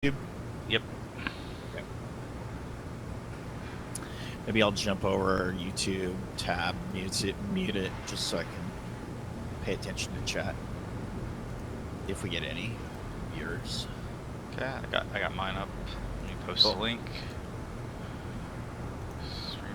Yep. Okay. Maybe I'll jump over our YouTube tab, mute it, just so I can pay attention to chat. If we get any viewers. Okay, I got mine up. Let me post the link. Streaming.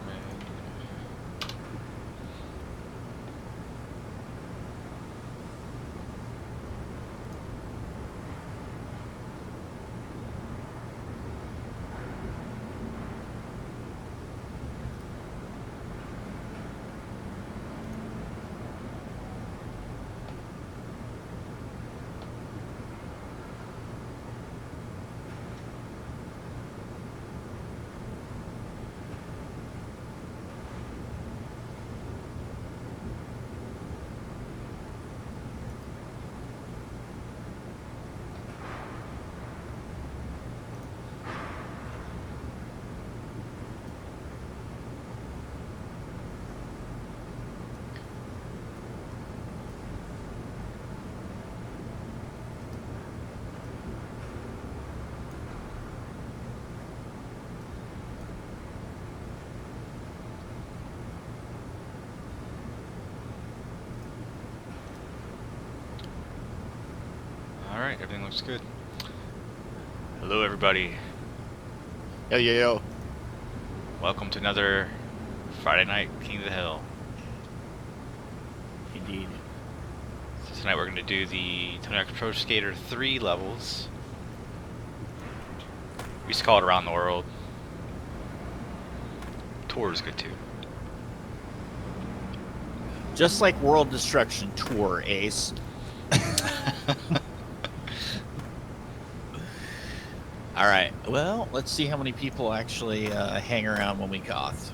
Alright, everything looks good. Hello everybody. Yo. Welcome to another Friday night King of the Hill. Indeed. So tonight we're going to do the Tony Hawk's Pro Skater 3 levels. We used to call it Around the World. Tour is good too. Just like World Destruction Tour, Ace. All right. Well, let's see how many people actually hang around when we Koth.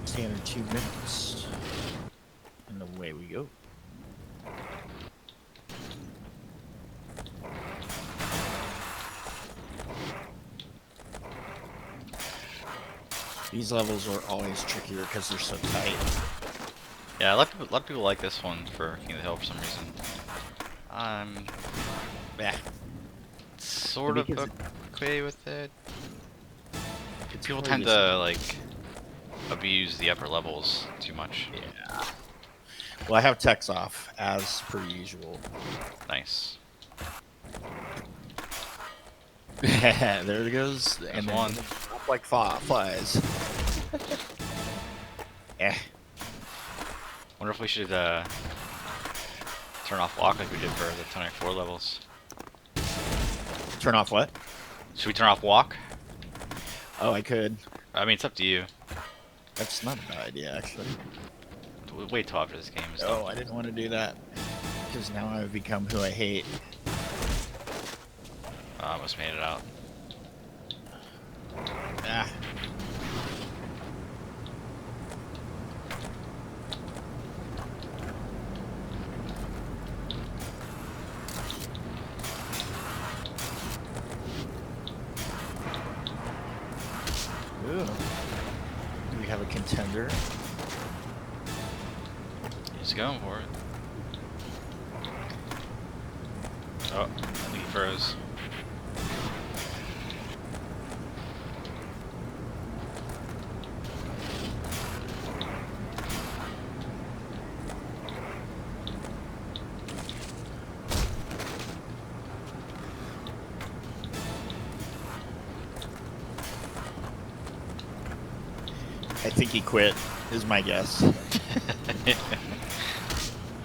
Standard 2 minutes. And away we go. These levels are always trickier because they're so tight. Yeah, a lot of people like this one for King of the Hill for some reason. Yeah. Sort of okay with it. People tend to to like abuse the upper levels too much. Yeah. Well, I have text off as per usual. Nice. There it goes. There's and one. Up like flies. Wonder if we should turn off walk like we did for the Tony Hawk 4 levels. Turn off what? Should we turn off walk? Oh, I could. I mean, it's up to you. That's not a bad idea, actually. Wait till after this game is done. Oh, I didn't want to do that. Because now I've become who I hate. I almost made it out. Ah. Ooh. Do we have a contender? He's going for it. Oh, I think he froze. I think he quit, is my guess.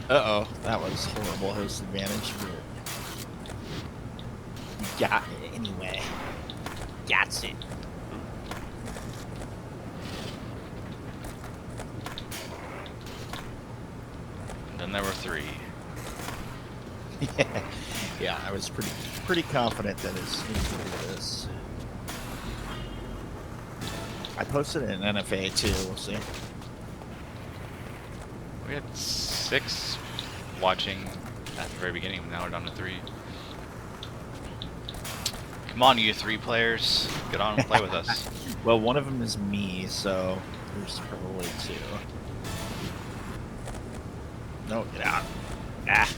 Uh-oh, that was horrible host advantage. You got it anyway. Got it. And then there were 3. Yeah, I was pretty confident that it's going to do this. I posted it in NFA too, we'll see. We had 6 watching at the very beginning, now we're down to 3. Come on, you 3 players. Get on and play with us. Well, one of them is me, so There's probably 2. No, get out. Ah.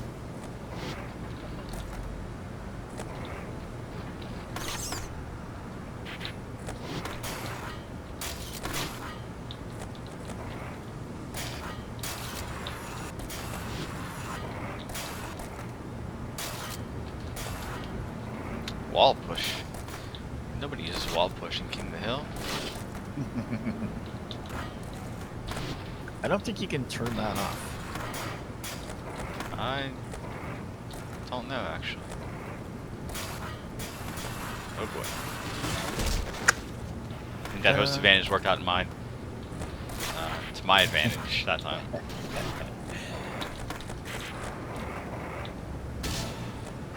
Wall push. Nobody uses wall push in King of the Hill. I don't think you can turn that off. I don't know, actually. Oh boy. I think that host advantage worked out in mine. To my advantage that time.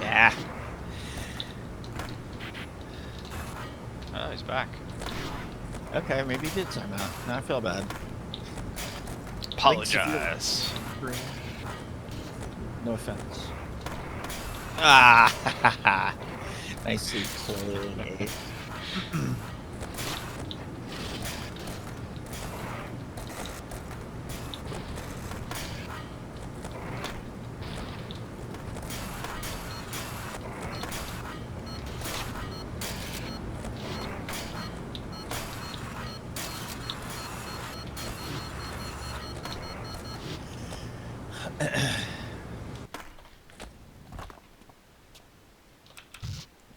Yeah. Oh, he's back. Okay, maybe he did time out. Now I feel bad. Apologize. No offense. Ah, nicely played.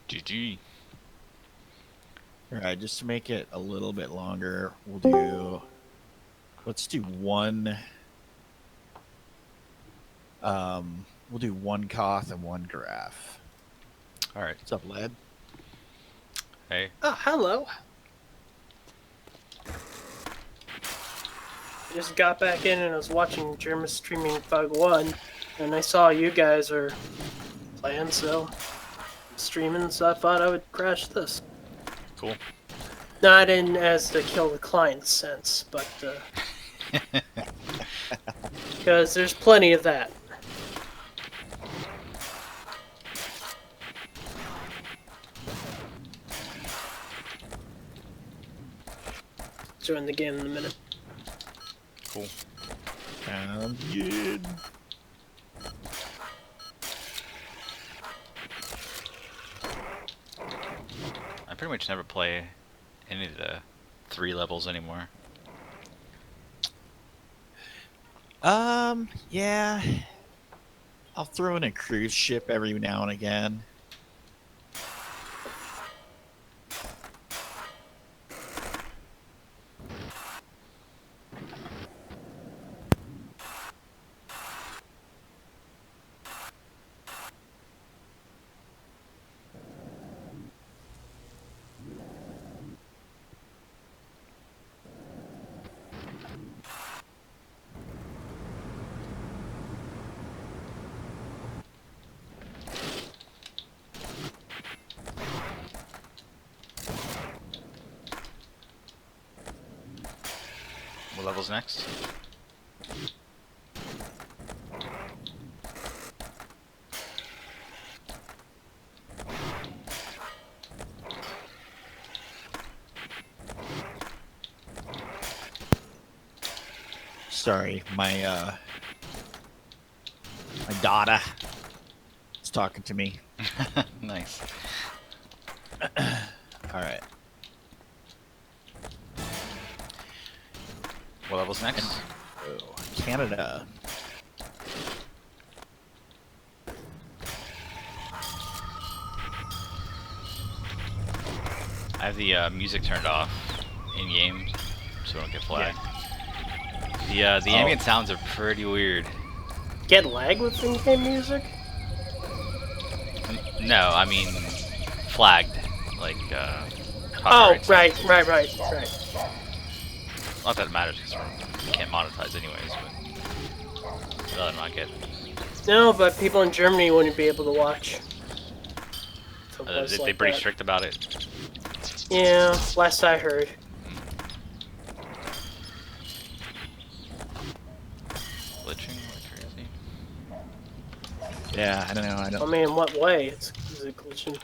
GG. All right, just to make it a little bit longer, let's do one. We'll do one Koth and one Graph. All right. What's up, lad? Hey. Oh, hello. I just got back in and I was watching German streaming Bug 1, and I saw you guys are playing, so streaming, so I thought I would crash this. Cool. Not in as the kill the client sense, but because there's plenty of that. Join the game in a minute. Cool. Sounds good. I pretty much never play any of the 3 levels anymore. Yeah. I'll throw in a cruise ship every now and again. What level's next? Sorry, my daughter is talking to me. Nice. All right. What level's next? Oh, Canada. I have the music turned off in game, so I don't get flagged. The ambient sounds are pretty weird. Get lag with in-game music? No, I mean flagged, like Oh, copyright. right. Not that it matters because we can't monetize anyways, but rather not get. No, but people in Germany wouldn't be able to watch. So They're pretty strict about it. Yeah, last I heard. Glitching like crazy. Yeah, I don't know. I I don't. mean, in what way? Is it glitching?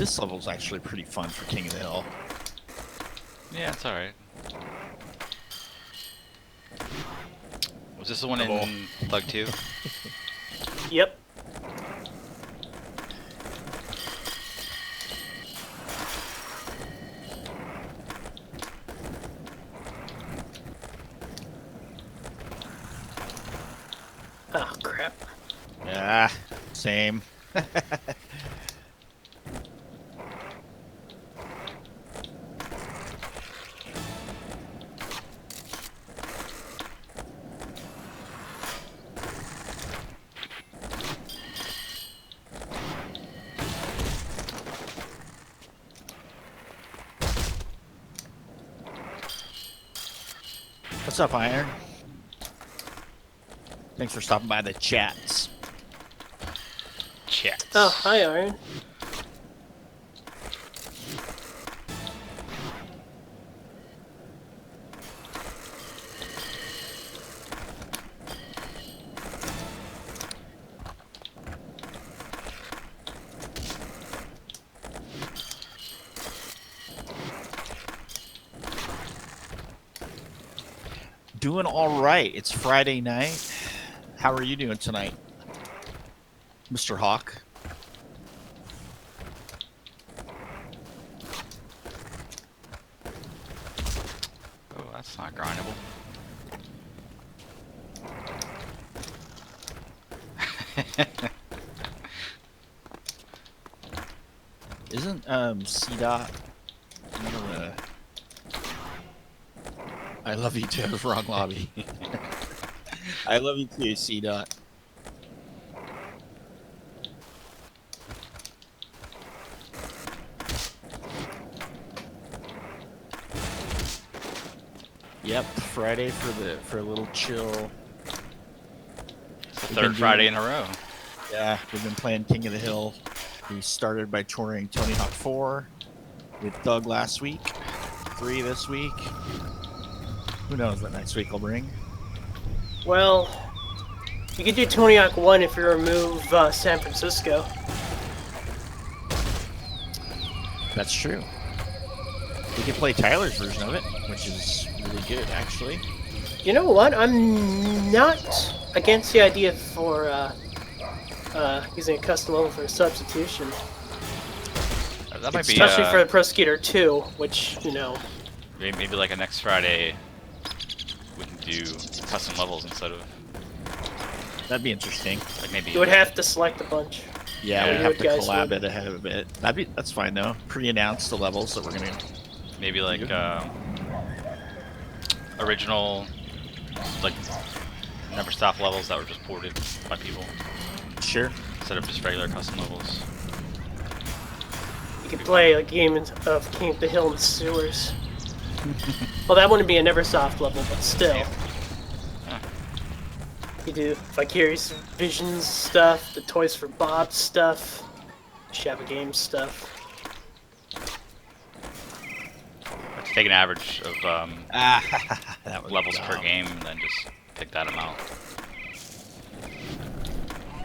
This level's actually pretty fun for King of the Hill. Yeah, it's alright. Was this the one Double. in Thug 2? Yep. Oh, crap. Yeah, same. What's up, Iron? Thanks for stopping by the chats. Chats. Oh, hi, Iron. Doing all right. It's Friday night. How are you doing tonight, Mr. Hawk? Oh, that's not grindable. Isn't C-Dot one of the... I love you too. Wrong lobby. I love you too, C-Dot. Yep, Friday for a little chill. It's the We've third been Friday doing- in a row. Yeah, we've been playing King of the Hill. We started by touring Tony Hawk 4 with Doug last week. 3 this week. Who knows what next week will bring? Well, you could do Tony Hawk 1 if you remove San Francisco. That's true. We could play Tyler's version of it, which is really good, actually. You know what? I'm not against the idea for using a custom level for a substitution. That might be Especially for the Pro Skater 2, which, you know... maybe like a next Friday we can do custom levels instead of That'd be interesting. like maybe You would have to select a bunch. Yeah, Yeah, we have you to guys collab would. it ahead of it. That's fine though. Pre-announce the levels that we're gonna. maybe like Yeah. original like Never Stop levels that were just ported by people Sure. instead of just regular custom levels. You could play a game of King of the Hill in the sewers. Well, that wouldn't be a Neversoft level, but still. Yeah. You do Vicarious Visions stuff, the Toys for Bob stuff, Shabba Games stuff. Let's take an average of That was levels per dumb. game and then just pick that amount.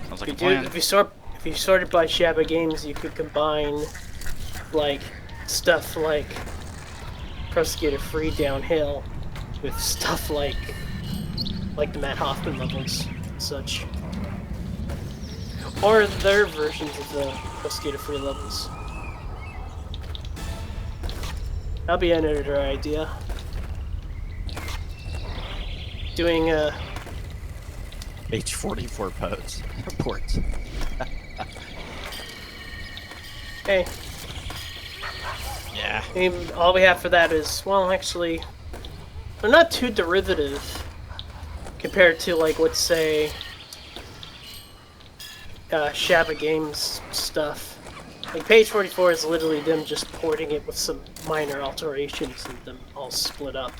Sounds like You a do, plan. if you sorted by Shabba Games, you could combine like stuff like Pro Skater Free Downhill with stuff like the Matt Hoffman levels and such. Or their versions of the Pro Skater Free levels. That'll be another idea. Doing H44 pose reports. hey, Yeah. I mean, all we have for that is, well, actually, they're not too derivative compared to, like, let's say, Shabba Games stuff. Like, page 44 is literally them just porting it with some minor alterations and them all split up.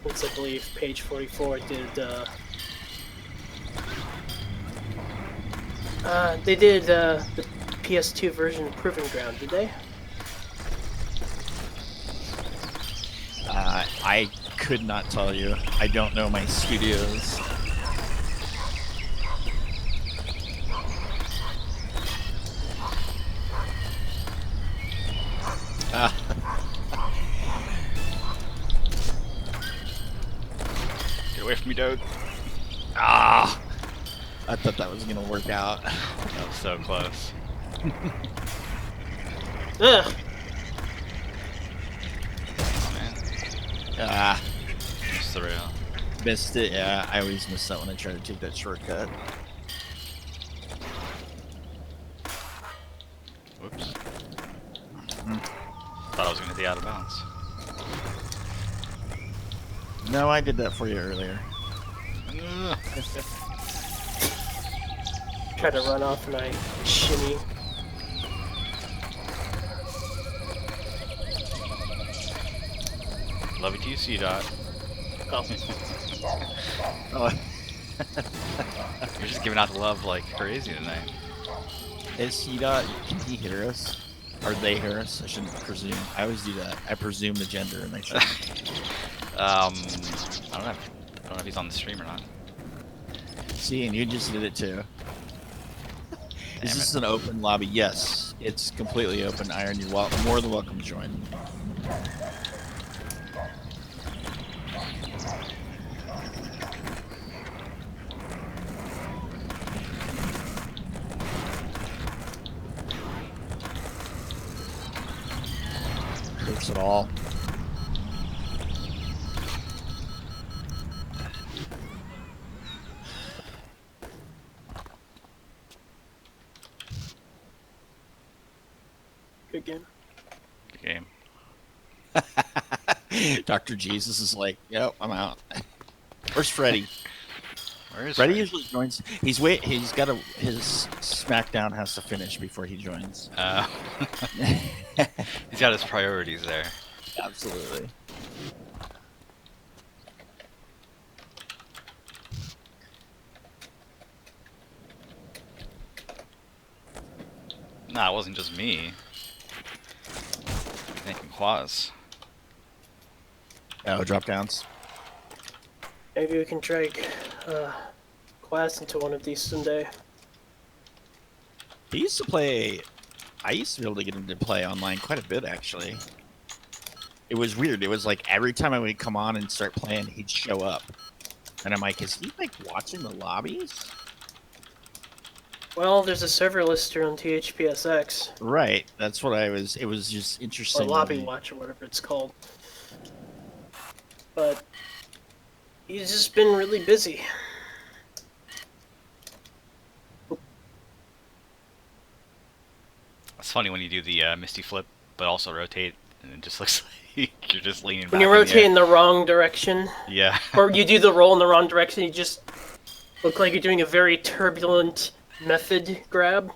Since I believe page 44 did, they did, the PS2 version of Proving Ground, did they? I could not tell you. I don't know my studios. Get away from me, dude. Ah! I thought that was gonna work out. That was so close. Ugh. Oh, man. Ah, Just the rail. missed it. Yeah, I always miss that when I try to take that shortcut. Whoops. Thought I was gonna hit the out of bounds. No, I did that for you earlier. Ugh. Try to run off and I shimmy. Love you too, C-Dot. Oh. Oh, You're just giving out the love like crazy tonight. is C-Dot, can he hear us? Or they hear us? I shouldn't presume. I always do that. I presume the gender and I should. I don't know if he's on the stream or not. See, and you just did it too. Is Damn this it. an open lobby? Yes, it's completely open. Iron, you're more than welcome to join. Hurts it all. Good game. Good game. Dr. Jesus is like, yep, I'm out. Where's Freddy? Where is Freddy Freddy? usually joins. He's got his SmackDown has to finish before he joins. He's got his priorities there. Absolutely. Nah, it wasn't just me. I think it was. Oh, drop downs. Maybe we can drag Class into one of these someday. He used to play. I used to be able to get him to play online quite a bit, actually. It was weird. It was like every time I would come on and start playing, he'd show up. And I'm like, is he like watching the lobbies? Well, there's a server lister on THPS3, Right. That's what I was. It was just or interesting. Lobby Watch, or whatever it's called. But he's just been really busy. It's funny when you do the Misty Flip, but also rotate, and it just looks like you're just leaning back. When you're in the air. rotating the wrong direction, Yeah. or you do the roll in the wrong direction, you just look like you're doing a very turbulent method grab.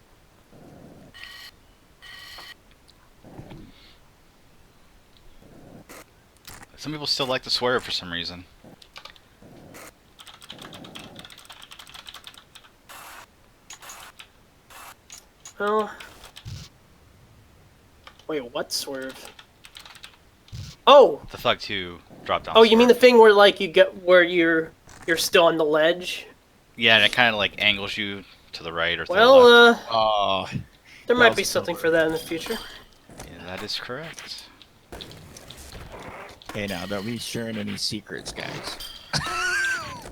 Some people still like to swerve for some reason. Well, wait, what swerve? Oh, The Thug 2 drop down. oh, you mean the swerve. thing where like you get where you're still on the ledge? Yeah, and it kind of like angles you to the right or to Well, the left. Oh, there that might was be a something silver. for that in the future. Yeah, that is correct. hey, now don't be sharing any secrets, guys.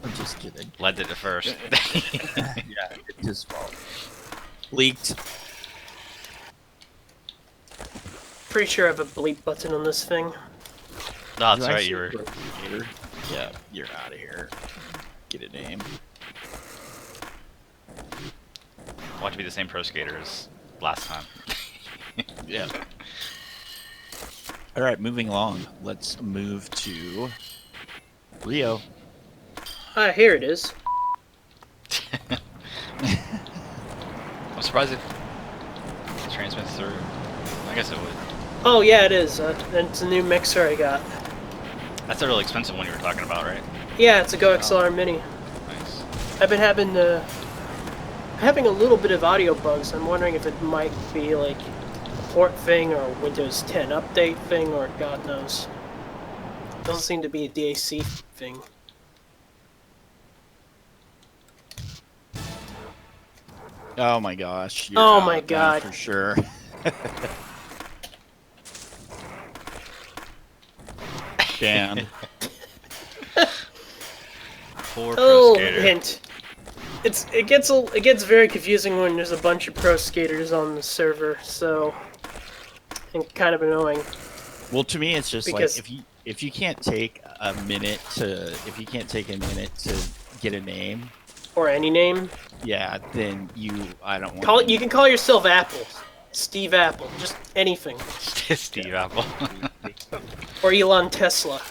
I'm just kidding. Led did it first. Yeah, it's his fault. Leaked. Pretty sure I have a bleep button on this thing. No, that's Do I right. see You were. a rotator? Yeah, you're out of here. Get a name. Want to be the same pro skater as last time. Yeah. All right, moving along. Let's move to Rio. Ah, here it is. I'm surprised it transmits through. I guess it would. Oh yeah, it is. It's a new mixer I got. That's a really expensive one you were talking about, right? Yeah, it's a Go XLR Mini. Nice. I've been having a little bit of audio bugs. I'm wondering if it might be like a port thing or a Windows 10 update thing or God knows. Doesn't seem to be a DAC thing. Oh my gosh. Oh out my now God. For sure. Banned. Poor pro Oh, skater. hint. It gets very confusing when there's a bunch of pro skaters on the server, so and kind of annoying. Well, to me, it's just Because- like if you can't take a minute to get a name, Or any name. yeah, then I don't want You can call yourself Apple, Steve Apple, just anything, Steve Apple. or Elon Tesla.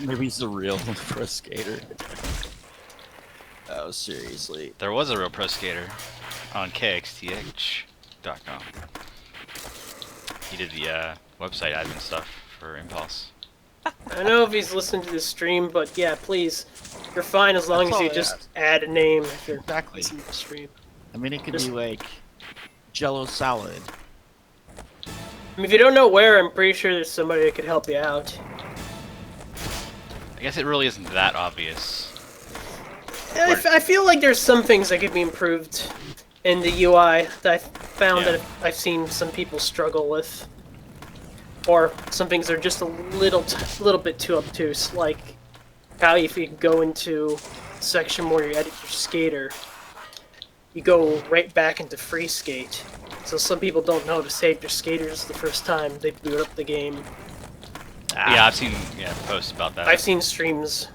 Maybe he's the real pro skater. Oh, seriously. There was a real pro skater on KXTH.com. He did the website admin stuff for Impulse. I don't know if he's listening to this stream, but yeah, please, you're fine as long That's as all you I just ask. add a name if you're Exactly. listening to the stream. I mean, it could Just- be like Jello salad. I mean, if you don't know where, I'm pretty sure there's somebody that could help you out. I guess it really isn't that obvious. I feel like there's some things that could be improved in the UI that I found Yeah. that I've seen some people struggle with. Or some things are just a little bit too obtuse, like how if you go into a section where you edit your skater, you go right back into free skate. So some people don't know to save their skaters the first time they boot up the game. Yeah, I've seen posts about that. I've seen streams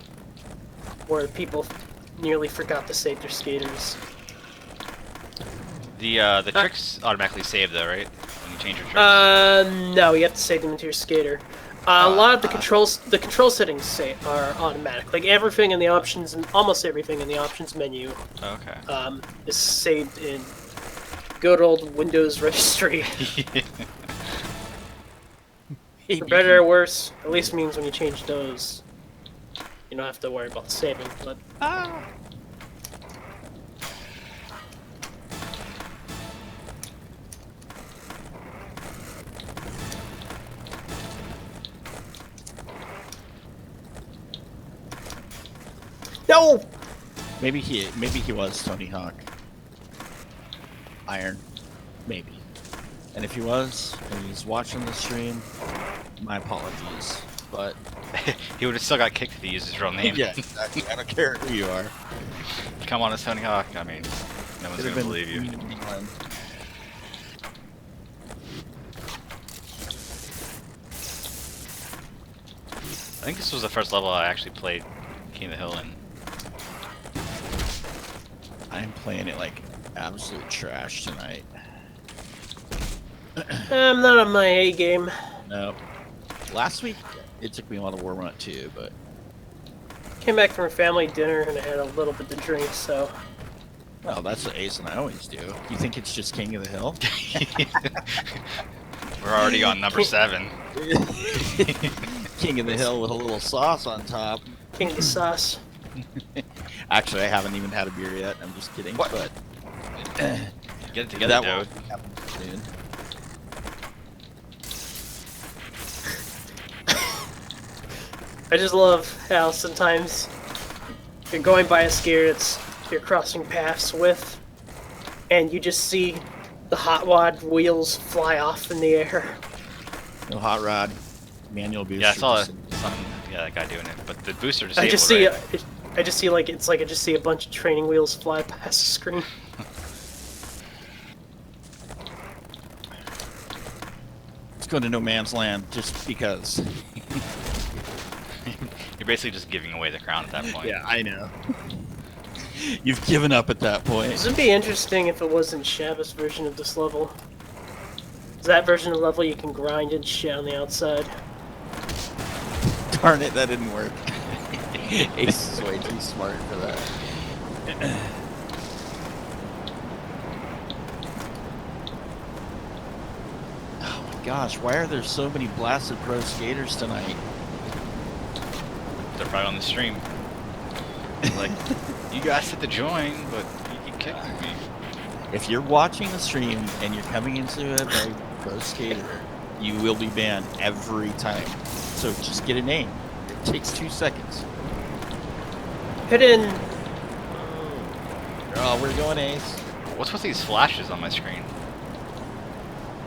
where people nearly forgot to save their skaters. The tricks automatically save though, right? When you change your tricks. No, you have to save them into your skater. A lot of the control settings are automatic. Like everything in the options, and almost everything in the options menu, Okay. is saved in good old Windows registry. For better or worse, at least means when you change those, you don't have to worry about saving. But no. Maybe he was Tony Hawk. Iron, maybe. And if he was, and he's watching the stream, my apologies. But He would have still got kicked if he used his real name. yeah, exactly. I don't care who you are. Come on, it's Tony Hawk. I mean, no one's Could have gonna been believe you. England. I think this was the first level I actually played King of the Hill in. I'm playing it like absolute trash tonight. I'm not on my A game. No. Last week, it took me a while to warm up too, but Came back from a family dinner and I had a little bit to drink, so well, that's what Ace and I always do. You think it's just King of the Hill? We're already on number 7. King of the Hill with a little sauce on top. king of the sauce. Actually, I haven't even had a beer yet. I'm just kidding. What? But Get it together, that dude. will happen soon. I just love how sometimes you're going by a skater that's you're crossing paths with, and you just see the hot rod wheels fly off in the air. No hot rod, manual booster. Yeah, I saw just- that guy doing it, but the booster I disabled, just see, right? I just see like it's like I just see a bunch of training wheels fly past the screen. Let's go to no man's land just because. You're basically just giving away the crown at that point. Yeah, I know. You've given up at that point. This would be interesting if it wasn't Shabba's version of this level. Is that version of the level you can grind and shit on the outside? Darn it, that didn't work. Ace is way too smart for that. Oh my gosh, why are there so many blasted pro skaters tonight? They're probably on the stream. Like, you guys hit the join, but you keep kicking me. If you're watching the stream and you're coming into it by pro skater, you will be banned every time. So just get a name. It takes 2 seconds. Hit in. Oh, we're going Ace. What's with these flashes on my screen?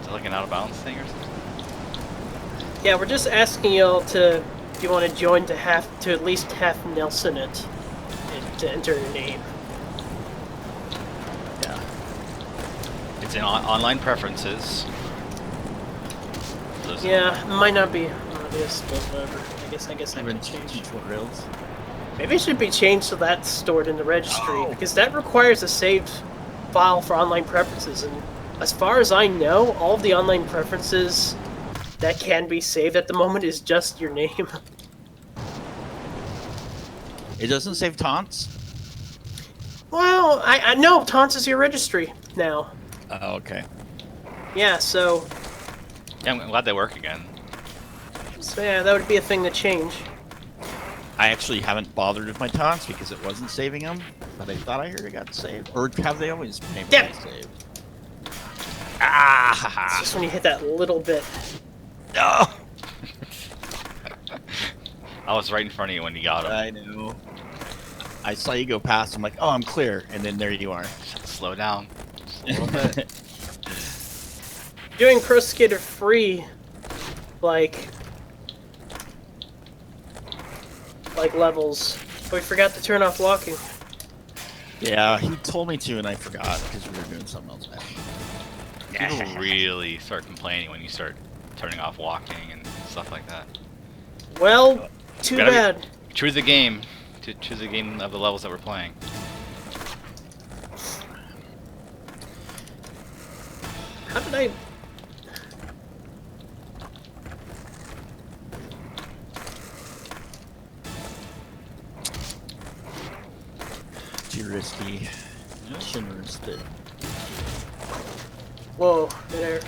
Is it like an out of bounds thing or something? Yeah, we're just asking y'all to, if you want to join, to at least half Nelson it, and to enter your name. Yeah. It's in online preferences. Those- Yeah, it might not be obvious, but whatever. I guess I can change. tutorials. Maybe it should be changed so that's stored in the registry, Oh. because that requires a saved file for online preferences, and as far as I know, all of the online preferences that can be saved at the moment is just your name. It doesn't save taunts. Well, I know taunts is your registry now. Oh, okay. Yeah, so Yeah, I'm glad they work again. yeah, that would be a thing to change. I actually haven't bothered with my taunts because it wasn't saving them, but I thought I heard it got saved. Or have they always been able Damn. to save? It's Ah! just when you hit that little bit. No! I was right in front of you when you got him. I know. I saw you go past. I'm like, oh, I'm clear, and then there you are. Slow down. Just a little bit. Doing Pro Skater free, like levels. But we forgot to turn off walking. Yeah, he told me to, and I forgot because we were doing something else. People really start complaining when you start turning off walking and stuff like that. Well, too Gotta be- bad. Choose the game. Choose the game of the levels that we're playing. How did I... Too risky. Shouldn't risk it. Whoa, midair.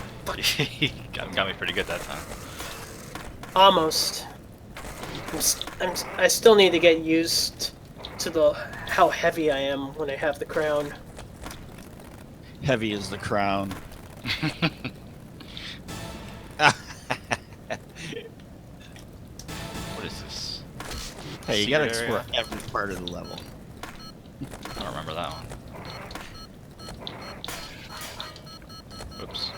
got me pretty good that time. Almost. I still need to get used to how heavy I am when I have the crown. Heavy as the crown. What is this? Hey, you gotta Secret area? explore every part of the level. I don't remember that one. Oops.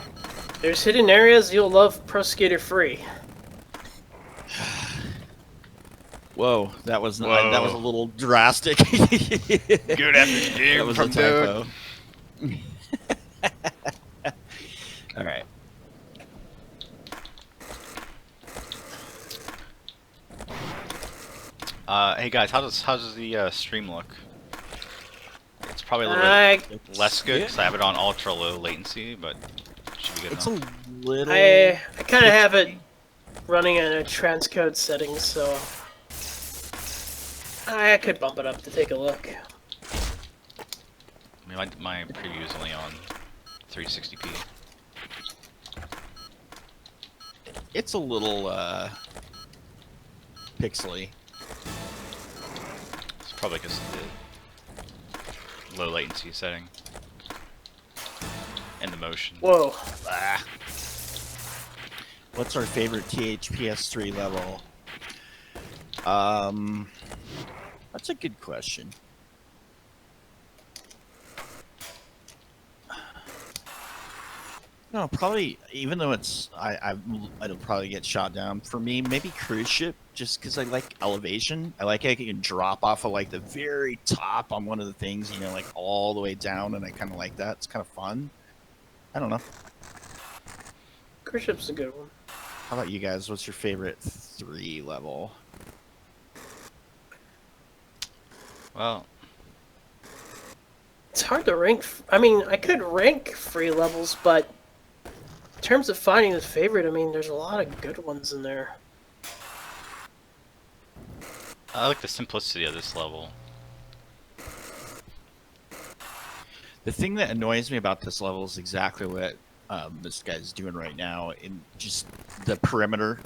There's hidden areas you'll love Pro Skater free. Whoa, that was that was a Whoa. little drastic. Good after game That was from a typo. All right. Hey guys, how does the stream look? It's probably a little bit less good because I have it on ultra low latency, but it should be good It's enough. a little. I kind of have it running in a transcode setting, so I could bump it up to take a look. I mean, my preview is only on 360p. It's a little pixely. It's probably because of the low latency setting and the motion. Whoa. Ah. What's our favorite THPS3 level? That's a good question. No, probably. Even though it's, it'll probably get shot down. For me, maybe cruise ship, just because I like elevation. I like how you can drop off of like the very top on one of the things, you know, like all the way down, and I kind of like that. It's kind of fun. I don't know. Cruise ship's a good one. How about you guys? What's your favorite 3 level? Well, It's hard to rank. I mean, I could rank free levels, but in terms of finding the favorite, I mean, there's a lot of good ones in there. I like the simplicity of this level. The thing that annoys me about this level is exactly what this guy's doing right now. In just the perimeter.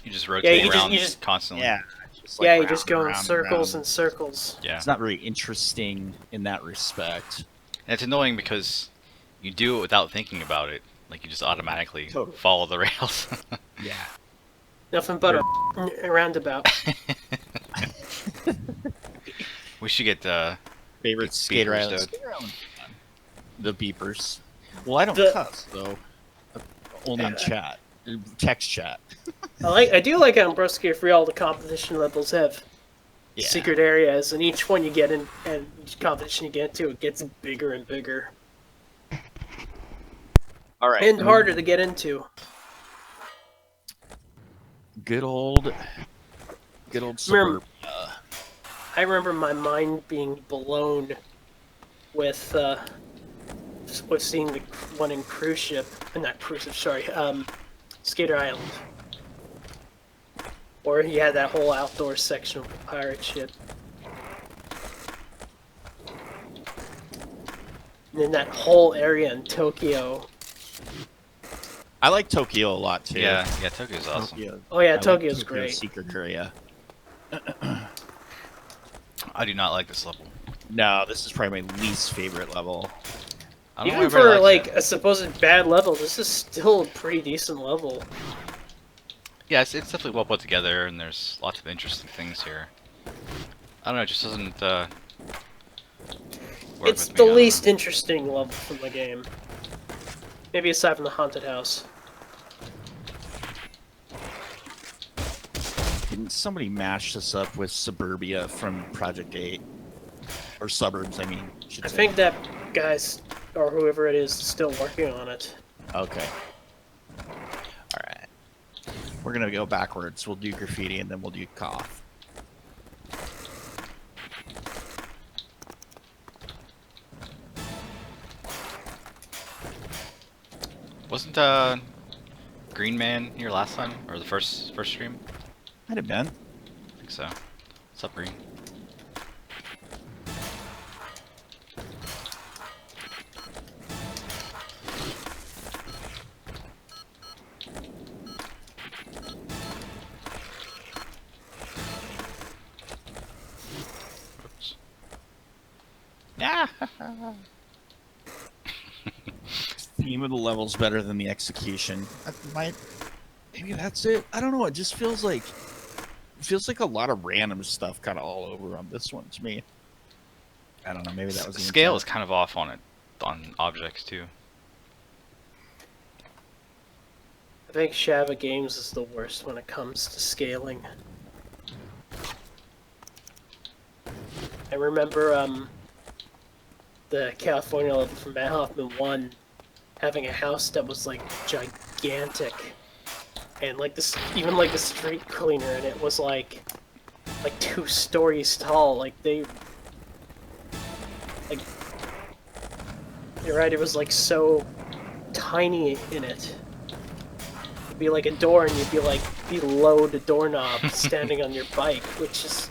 You just rotate you around just- constantly. Yeah. Just Yeah, you round just and go in round and circles round. and circles. Yeah. It's not very interesting in that respect. And it's annoying because you do it without thinking about it. Like you just automatically Totally. follow the rails. Yeah. Nothing but a roundabout. We should get Favorite skater beepers, island. dude. Skater island. The beepers. Well, I don't The- cuss though. Only in chat. Text chat. I do like how in Prosecutor Free all the competition levels have Yeah. secret areas, and each one you get in, and each competition you get into, it gets bigger and bigger. All right. And harder to get into. Good old Remember- suburbia. I remember my mind being blown with seeing the one in cruise ship, not cruise ship, sorry, Skater Island, or he had that whole outdoor section of the pirate ship, and then that whole area in Tokyo. I like Tokyo a lot too. Yeah, Tokyo's awesome. Tokyo. Oh yeah, I like Tokyo's Tokyo's great. secret area. I do not like this level. No, this is probably my least favorite level. I don't know Even why everybody for likes like it. a supposed bad level, this is still a pretty decent level. Yeah, it's definitely well put together, and there's lots of interesting things here. I don't know, it just doesn't work It's with me, the I don't least know. interesting level from the game. Maybe aside from the haunted house. Didn't somebody mash this up with Suburbia from Project 8? Or Suburbs, I mean. I think that guy's, or whoever it is still working on it. Okay. Alright. We're gonna go backwards. We'll do graffiti and then we'll do Koth. Wasn't Green Man here last time, or the first stream? Might have been. I think so. What's up, Green? Oops. Yeah. Theme of the level's better than the execution. Maybe that's it. I don't know. It just feels like a lot of random stuff kind of all over on this one to me. I don't know. Maybe that was The the scale is intent. kind of off on it, on objects too. I think Shabba Games is the worst when it comes to scaling. I remember the California level from Matt Hoffman 1 having a house that was like gigantic, and like this, even like the street cleaner in it was like 2 stories tall. Like you're right, it was like so tiny in it. It'd be like a door, and you'd be like below the doorknob standing on your bike, which is.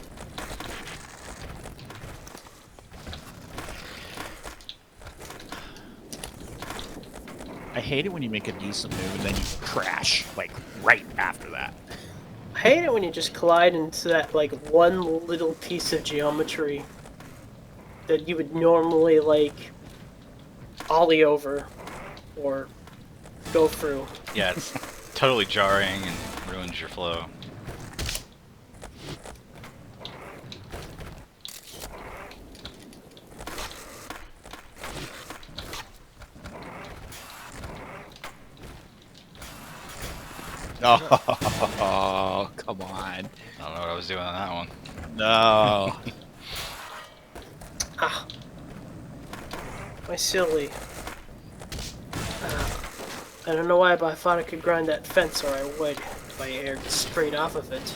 I hate it when you make a decent move and then you crash like right after that. I hate it when you just collide into that like one little piece of geometry that you would normally like ollie over or go through. Yeah, it's totally jarring and ruins your flow. Oh, come on. I don't know what I was doing on that one. No. Ah, my silly. I don't know why, but I thought I could grind that fence, or I would if I aired straight off of it.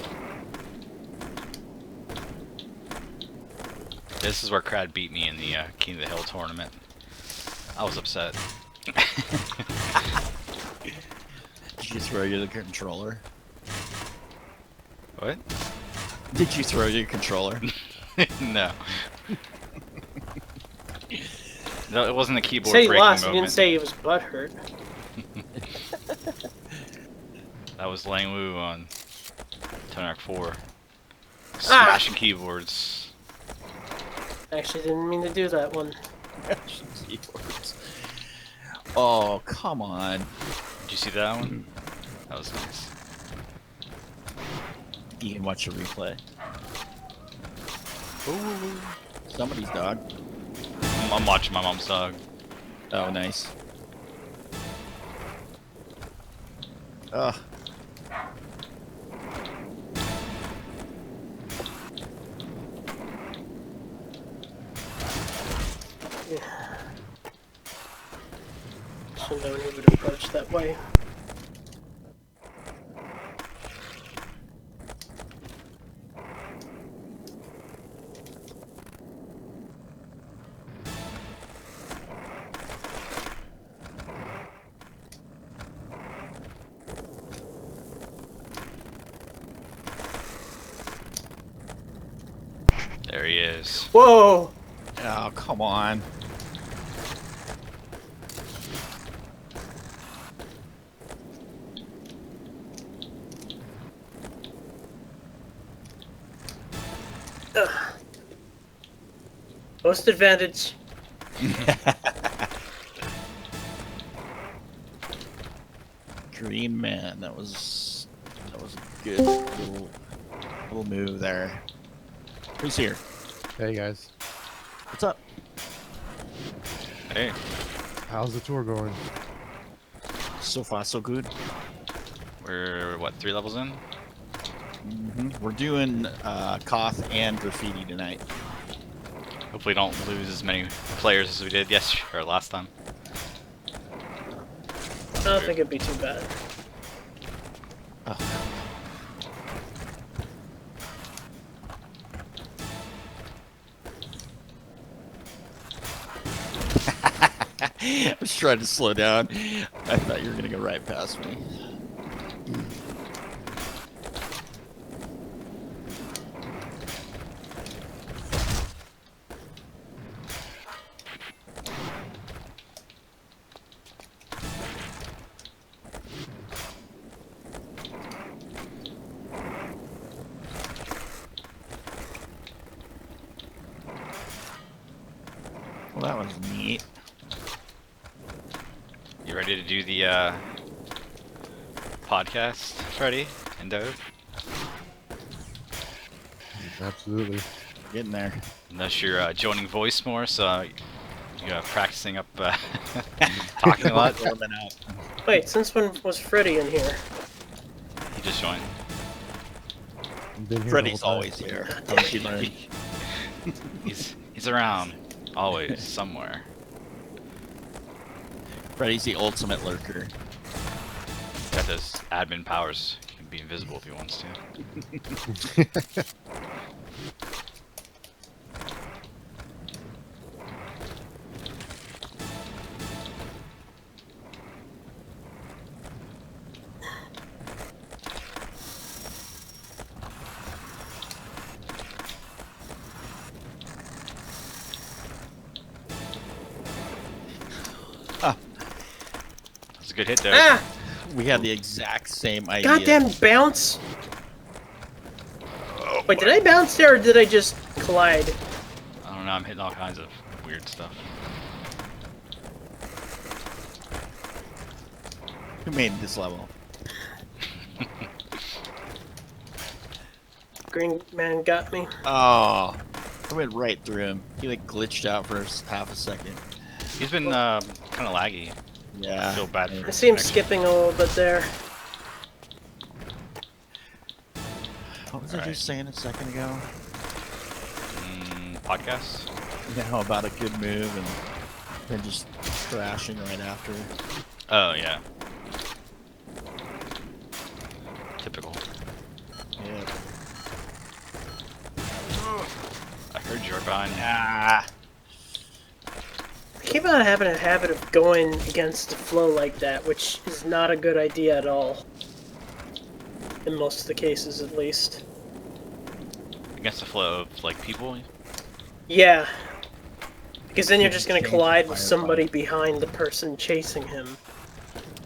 This is where Crad beat me in the King of the Hill tournament. I was upset. Did you throw your controller? What? Did you throw your controller? No. No, it wasn't a He keyboard said he breaking lost, he moment. didn't say he was butthurt. That was Lang Wu on Tonark 4. Smashing keyboards. Actually, didn't mean to do that one. Oh, come on. Did you see that one? That was nice. You can watch a replay. Ooh, somebody's dog. I'm watching my mom's dog. Oh, nice. Ugh. Should known he would approach that way. There he is. Whoa! Oh, come on. Ugh. Most advantage. Green man, that was a good little move there. Who's here? Hey guys, What's up? Hey, how's the tour going? So far, so good. we're what, 3 levels in? We're doing Koth and graffiti tonight. Hopefully, don't lose as many players as we did yesterday or last time. I don't think it'd be too bad. Oh. I was trying to slow down. I thought you were gonna go right past me. Well, that was neat. You ready to do the podcast, Freddy and Dove? Absolutely. Getting there. Unless you're joining voice more, so you're practicing up talking a lot. Warming up. Wait, since when was Freddy in here? He just joined. I've been here the Freddy's whole time. always here. Haven't you learned? He's around, always, somewhere. Freddy's the ultimate lurker. Got those admin powers. He can be invisible if he wants to. That's a good hit there. Ah! We had the exact same idea. Goddamn bounce! Wait, did I bounce there or did I just collide? I don't know, I'm hitting all kinds of weird stuff. Who made this level? Green man got me. Oh, I went right through him. He like glitched out for half a second. He's been kind of laggy. Yeah. I feel bad I for see him connection. skipping a little bit there. What was I Alright. just saying a second ago? Podcasts? No, about a good move and then just crashing right after. Oh, yeah. Typical. Yeah. I heard you were behind. Ah. I keep on having a habit of going against the flow like that, which is not a good idea at all. In most of the cases, at least. Against the flow of, like, people? Yeah. Because then you're You just gonna change the collide with firefight. somebody behind the person chasing him.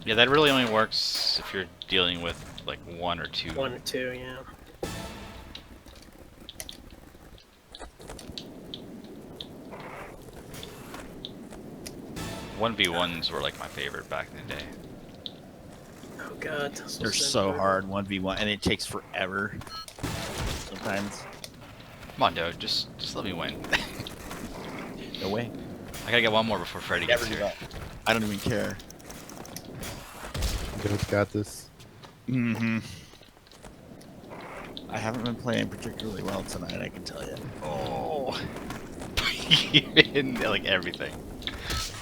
Yeah, that really only works if you're dealing with, like, 1 or 2. 1 or 2, yeah. One v ones were, like, my favorite back in the day. Oh god. They're so hard, 1v1, and it takes forever. Sometimes. Come on, Doe, just let me win. No way. I gotta get one more before Freddy Never gets give here. up. I don't even care. Dude's got this. Mm-hmm. I haven't been playing particularly well tonight, I can tell you. Oh. In, like everything.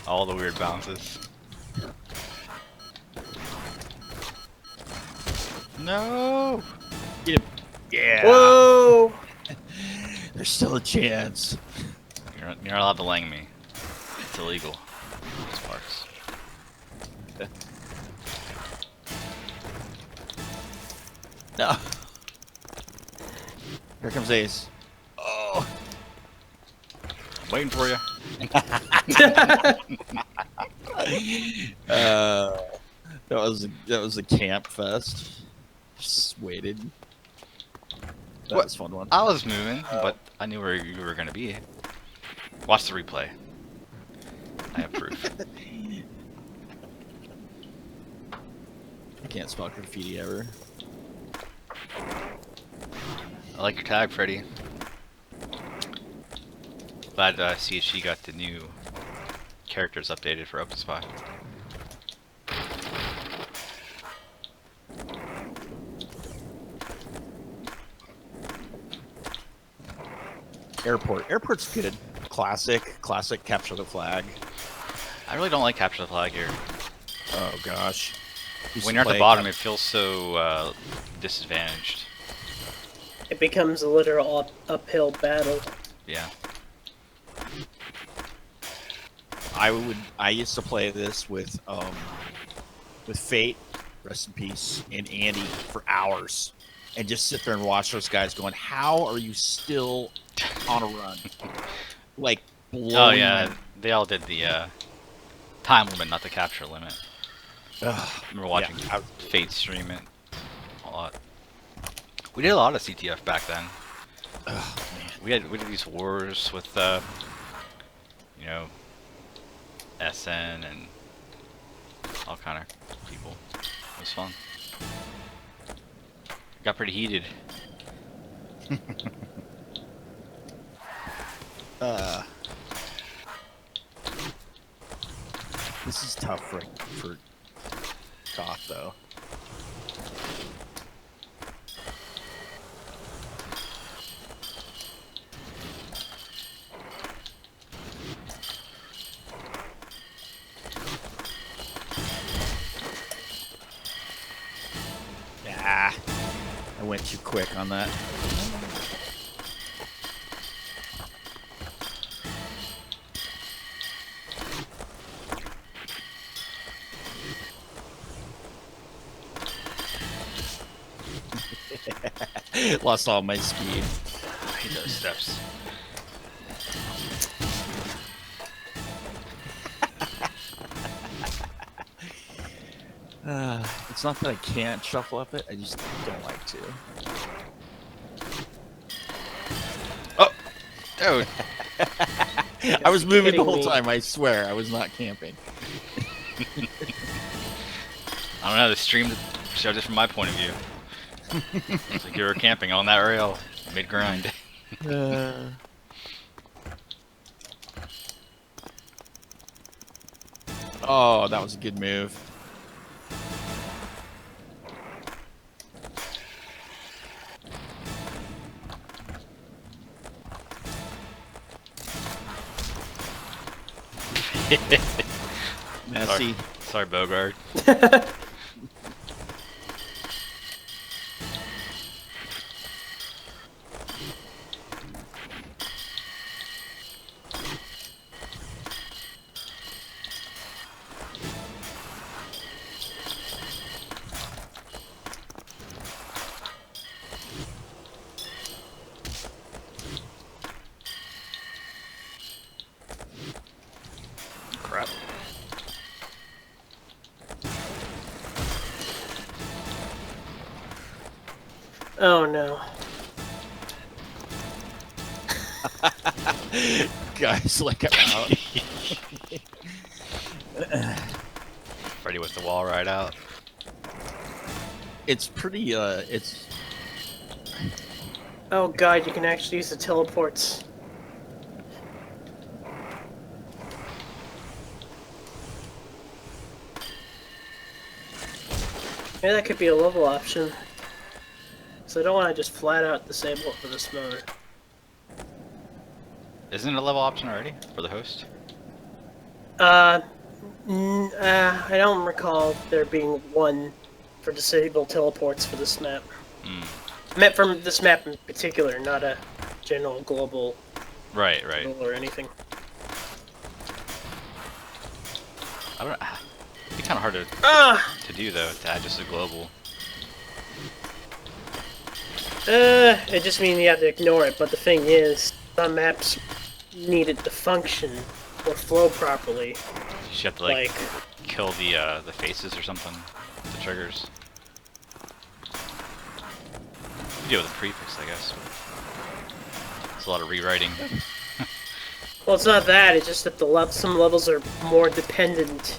All the weird bounces. No. Get him. Yeah. Whoa! There's still a chance. You're not allowed to lang me. It's illegal. These parts. No. Here comes Ace. Oh. I'm waiting for you. That was a camp fest. Just waited. That What? was a fun one. I was moving, but I knew where you were gonna be. Watch the replay. I have proof. I can't spell graffiti ever. I like your tag, Freddy. Glad CHG got the new characters updated for Open Spy. Airport. Airport's good. Classic capture the flag. I really don't like Capture the Flag here. Oh gosh. When you're at the bottom, it feels so disadvantaged. It becomes a literal uphill battle. Yeah. I used to play this with Fate, rest in peace, and Andy for hours, and just sit there and watch those guys going, how are you still on a run? Like, Oh yeah, they all did the time limit, not the capture limit. I remember watching Fate stream it a lot. We did a lot of CTF back then. Oh, man. We did these wars with you know, SN and all kind of people. It was fun. Got pretty heated. This is tough for Koth, though. Ah, I went too quick on that. Lost all my speed. I hate those steps. It's not that I can't shuffle up it, I just don't like to. Oh, dude. I was moving the kidding whole me. time, I swear. I was not camping. I don't know. The stream showed it from my point of view. It's like you were camping on that rail mid grind. Oh, that was a good move. Messy. Sorry, Bogard. Crap. Oh no. Guys, like I'm out. Freddy with the wall right out. It's pretty, it's... Oh god, you can actually use the teleports. Yeah, that could be a level option. So I don't want to just flat out disable it for this mode. Isn't it a level option already for the host? I don't recall there being one for disable teleports for this map. I meant from this map in particular, not a general global Right. rule or anything. I don't. It'd be kind of hard to do though, to add just a global. It just means you have to ignore it, but the thing is, some maps need it to function or flow properly. You should have to like kill the faces or something, the triggers. You deal with a prefix, I guess. It's a lot of rewriting. Well, it's not that, it's just that some levels are more dependent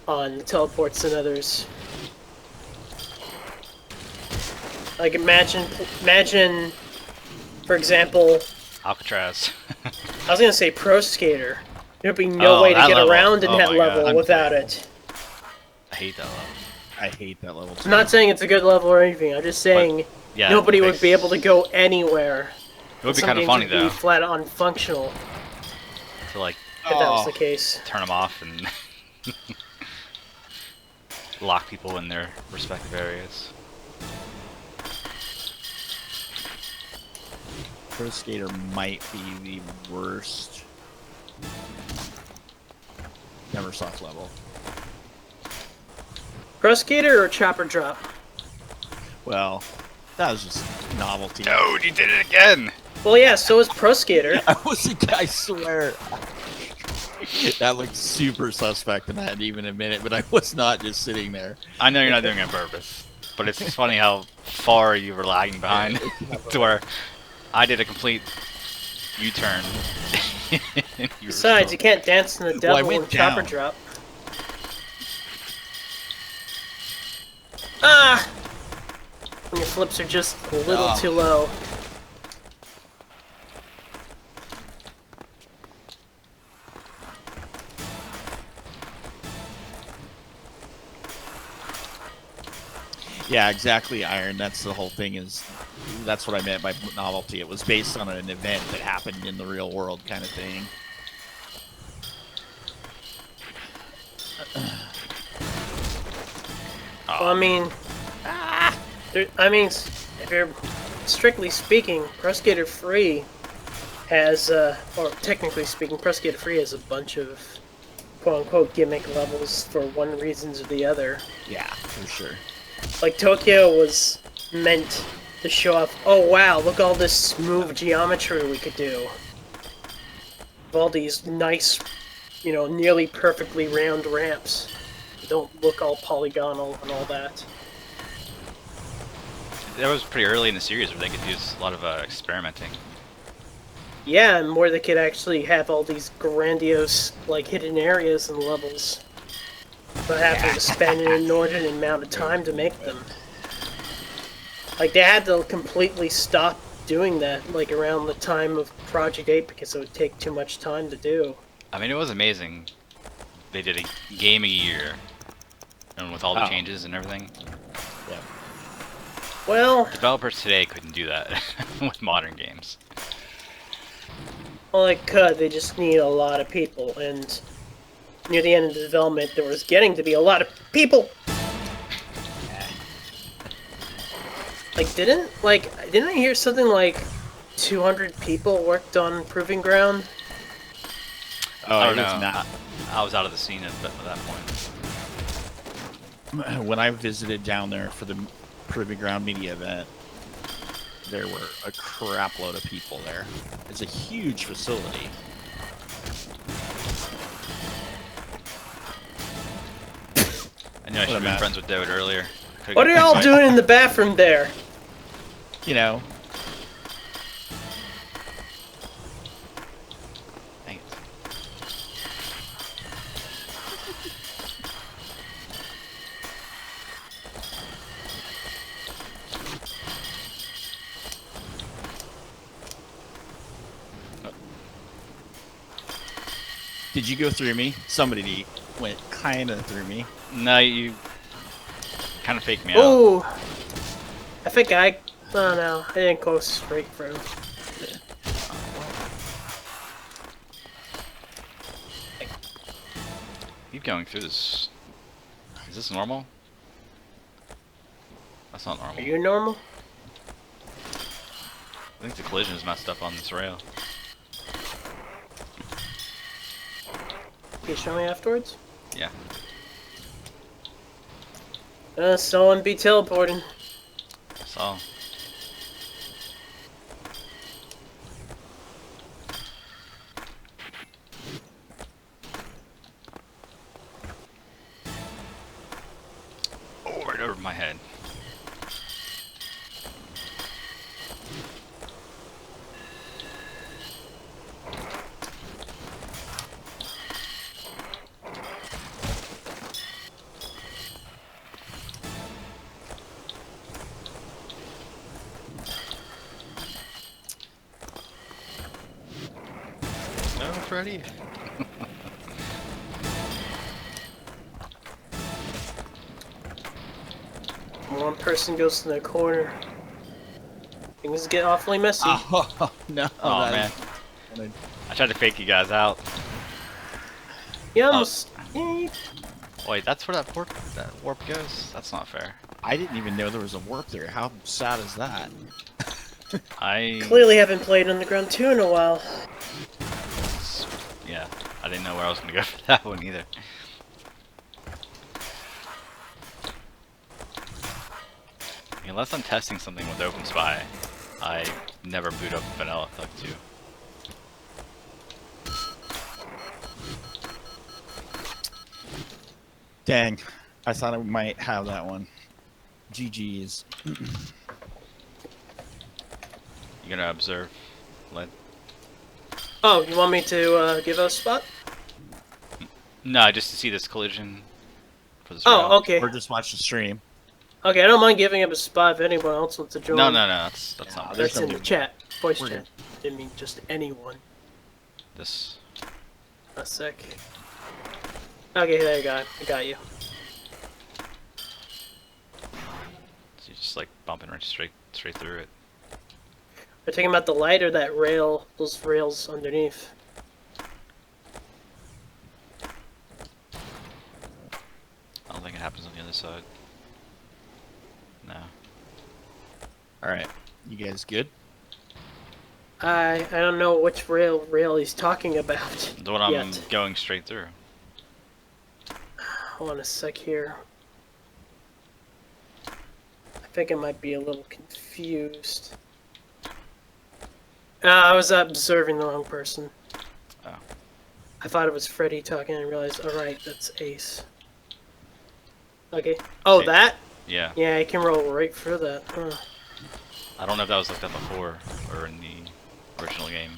on teleports than others. Like imagine, for example, Alcatraz. I was gonna say Pro Skater. There'd be no way to get level. around in that my God. level without it. I hate that level. I hate that level too. I'm not saying it's a good level or anything. I'm just saying Yeah, nobody would be able to go anywhere. It would be Some kind of games funny would be though, flat unfunctional to like if that was the case. turn them off and lock people in their respective areas. Pro Skater might be the worst Neversoft level. Pro Skater or Chopper Drop? Well, that was just novelty. Dude, you did it again! Well, yeah, so is Pro Skater. I swear. That looked super suspect, and I hadn't even admit it, but I was not just sitting there. I know you're not doing it on purpose, but it's just funny how far you were lagging behind to where I did a complete U-turn. Besides, you can't dance in the devil I went and Chopper down. Drop. Ah! When your flips are just a little too low. Yeah, exactly, Iron. That's the whole thing. That's what I meant by novelty. It was based on an event that happened in the real world, kind of thing. Well, if you're strictly speaking, Pro Skater 3 has, or technically speaking, Pro Skater 3 has a bunch of quote-unquote gimmick levels for one reason or the other. Yeah, for sure. Like, Tokyo was meant to show off, oh wow, look all this smooth geometry we could do. All these nice, nearly perfectly round ramps. Don't look all polygonal and all that. That was pretty early in the series where they could use a lot of experimenting. Yeah, and where they could actually have all these grandiose, hidden areas and levels. But having to spend an inordinate amount of time to make them. Like, they had to completely stop doing that, around the time of Project 8 because it would take too much time to do. I mean, it was amazing. They did a game a year, and with all the changes and everything. Yeah. Well, Developers today couldn't do that with modern games. they could, they just need a lot of people, and near the end of the development, there was getting to be a lot of people! Didn't I hear something like 200 people worked on Proving Ground? Oh, I don't it was know. not. I was out of the scene at that point. When I visited down there for the Proving Ground media event, there were a crap load of people there. It's a huge facility. I knew I should have been friends with David earlier. What are y'all doing in the bathroom there? You know. Dang it. Did you go through me? Somebody went kind of through me. No, you kind of faked me out. Ooh! I think oh no, I didn't go straight through. Keep going through this. Is this normal? That's not normal. Are you normal? I think the collision is messed up on this rail. Can you show me afterwards? Yeah. Someone be teleporting. So. Oh, right over my head. No, Freddy. One person goes to the corner. Things get awfully messy. Oh no! Oh that man. is- I tried to fake you guys out. You almost. Yeah, Wait, that's where that warp goes? That's not fair. I didn't even know there was a warp there. How sad is that? I clearly haven't played Underground 2 in a while. yeah, I didn't know where I was gonna go for that one either. Unless I'm testing something with OpenSpy, I never boot up Vanilla Thug 2. Dang, I thought I might have that one. GG's. You gonna observe, Led? Oh, you want me to give us a spot? No, just to see this collision for this rail. Oh, okay. Or just watch the stream. Okay, I don't mind giving up a spot if anyone else wants to join. No, that's Yeah, not there's That's in the something- chat. Voice We're chat. Didn't mean just anyone. this. A sec. Okay, there you go. I got you. So you're just like bumping right straight through it. Are you talking about the light or that rail? Those rails underneath. I don't think it happens on the other side. No. All right, you guys good? I don't know which rail he's talking about. The one I'm yet. going straight through. Hold on a sec here. I think I might be a little confused. I was observing the wrong person. Oh. I thought it was Freddy talking and I realized, alright, that's Ace. Okay. Oh, See? that? Yeah. Yeah, I can roll right through that. Huh. I don't know if that was like that before or in the original game.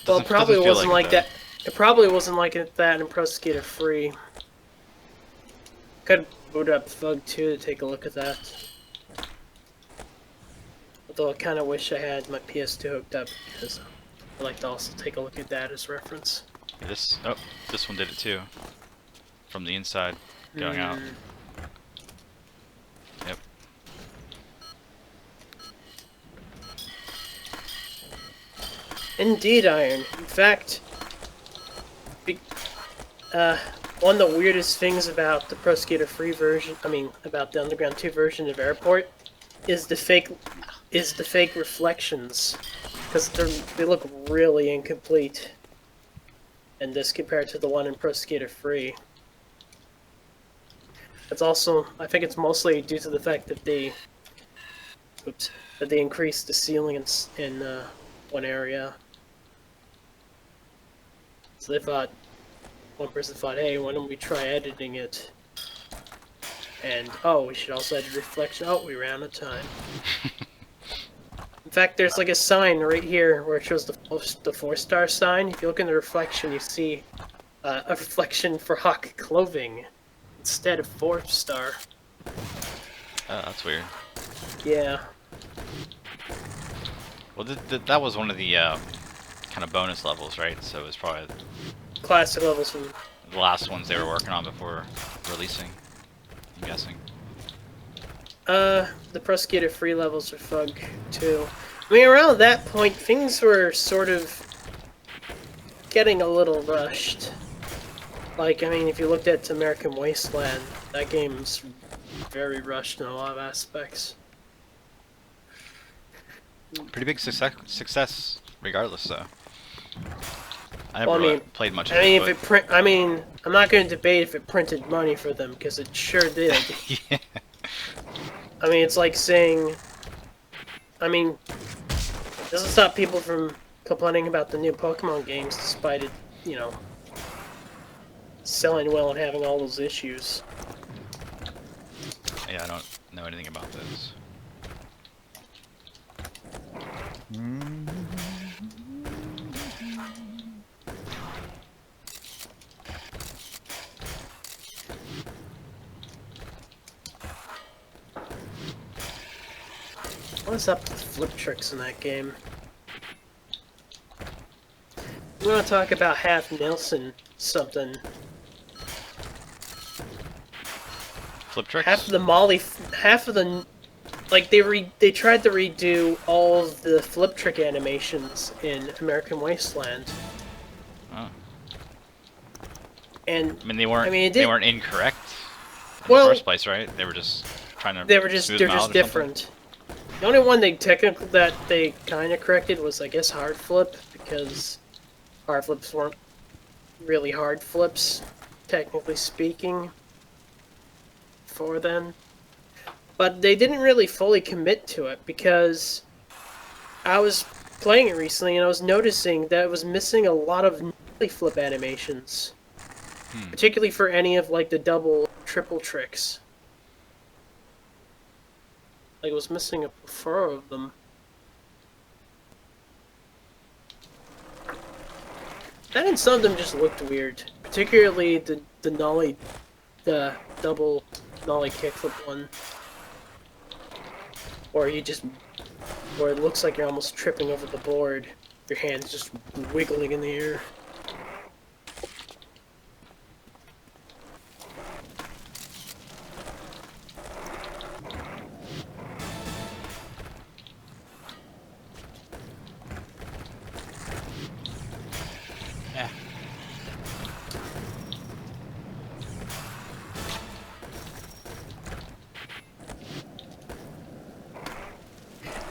Well, it probably doesn't feel wasn't it, like though. that. It probably wasn't like that in Prosecutor Free. Could boot up Thug 2 to take a look at that. Although I kind of wish I had my PS2 hooked up because I'd like to also take a look at that as reference. Yeah, this one did it too. From the inside, going out. Yep. Indeed, Iron. In fact, one of the weirdest things about the Prosecutor Free version, about the Underground 2 version of Airport, is the fake reflections, because they look really incomplete. And this compared to the one in Prosecutor Free. It's also, I think it's mostly due to the fact that they increased the ceiling in one area. So they thought, one person thought, hey, why don't we try editing it? And, oh, we should also edit reflection. Oh, we ran out of time. In fact, there's like a sign right here where it shows the 4-star sign. If you look in the reflection, you see a reflection for Hawk clothing instead of 4-star. Oh, that's weird. Yeah. Well, that was one of the kind of bonus levels, right? So it was probably Classic levels from... the last ones they were working on before releasing, I'm guessing. The prosecutor free levels are fug too. I mean, around that point, things were sort of getting a little rushed. Like, I mean, if you looked at American Wasteland, that game's very rushed in a lot of aspects. Pretty big success regardless, though. I never Well, I mean, played much of I mean, it. if it I mean, I'm not going to debate if it printed money for them, because it sure did. Yeah. I mean, it's like saying, I mean, it doesn't stop people from complaining about the new Pokemon games, despite it, you know, selling well and having all those issues. Yeah, I don't know anything about this. What's up with flip tricks in that game? We want to talk about Half Nelson something. Flip tricks? Half of the, like they tried to redo all of the flip trick animations in American Wasteland. Oh. And I mean, they weren't. I mean, they weren't incorrect in Well, the first place, right? They were just trying to. they're smooth just them out or something? different. The only one they technically that they kind of corrected was, I guess, hard flip, because hard flips weren't really hard flips, technically speaking, for them. But they didn't really fully commit to it, because I was playing it recently and I was noticing that it was missing a lot of nollie flip animations, particularly for any of like the double, triple tricks. Like, it was missing a plethora of them. That and some of them just looked weird. Particularly the nollie, the double nollie kickflip one. Where it looks like you're almost tripping over the board. Your hand's just wiggling in the air.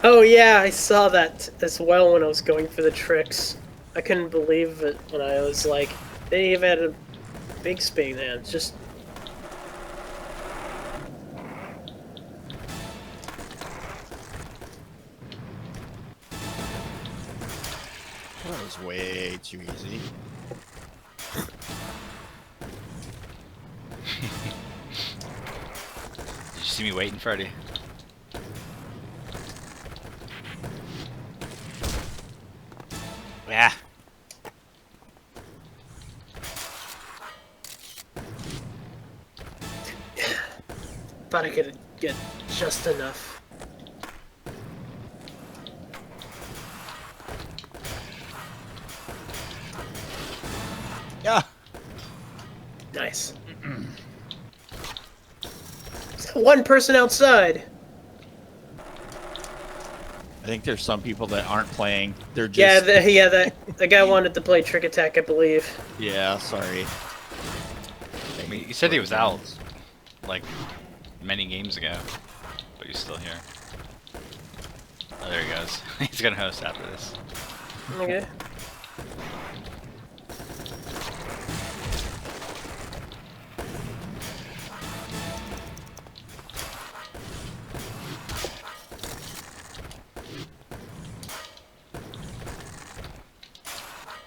Oh yeah, I saw that as well when I was going for the tricks. I couldn't believe it when I was like, they even had a big spin there. It's just... That was way too easy. Did you see me waiting, Freddy? Yeah. Thought I could get just enough. Yeah. Nice. One person outside. I think there's some people that aren't playing. They're just... The guy wanted to play Trick Attack, I believe. Yeah, sorry. I mean, he said he was out, like, many games ago, but he's still here. Oh, there he goes. He's gonna host after this. Okay.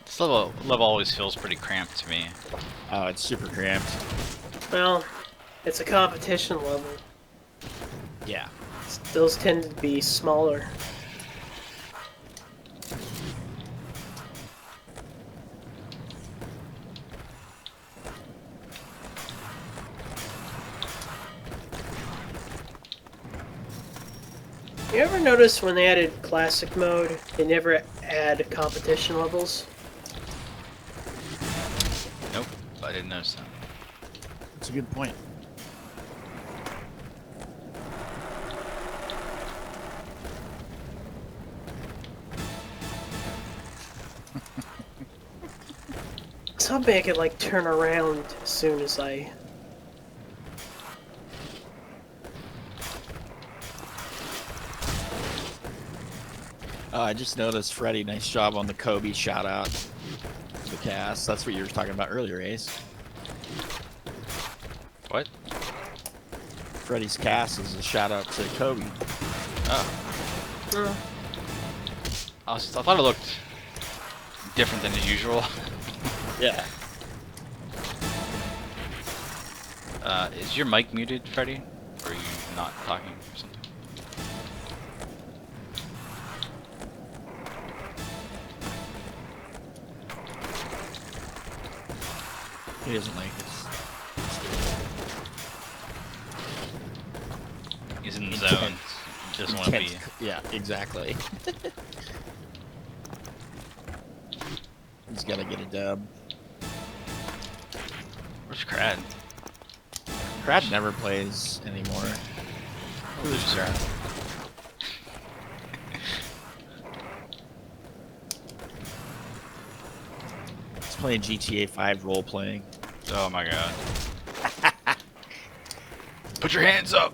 This level always feels pretty cramped to me. Oh, it's super cramped. Well, it's a competition level. Yeah. Those tend to be smaller. You ever notice when they added classic mode, they never add competition levels? Nope, I didn't notice that. That's a good point. hoping I could like turn around as soon as I. I just noticed, Freddie, nice job on the Kobe shout out to the cast. That's what you were talking about earlier, Ace. What? Freddie's cast is a shout out to Kobe. Oh. I thought it looked different than usual. Yeah. Is your mic muted, Freddie? Or are you not talking or something? He doesn't like it. He's in the zone. He doesn't want to be. Yeah, exactly. He's gotta get a dub. Where's Crad? Crad never plays anymore. Who's Crad? He's playing GTA 5 role playing. Oh my god. Put your hands up!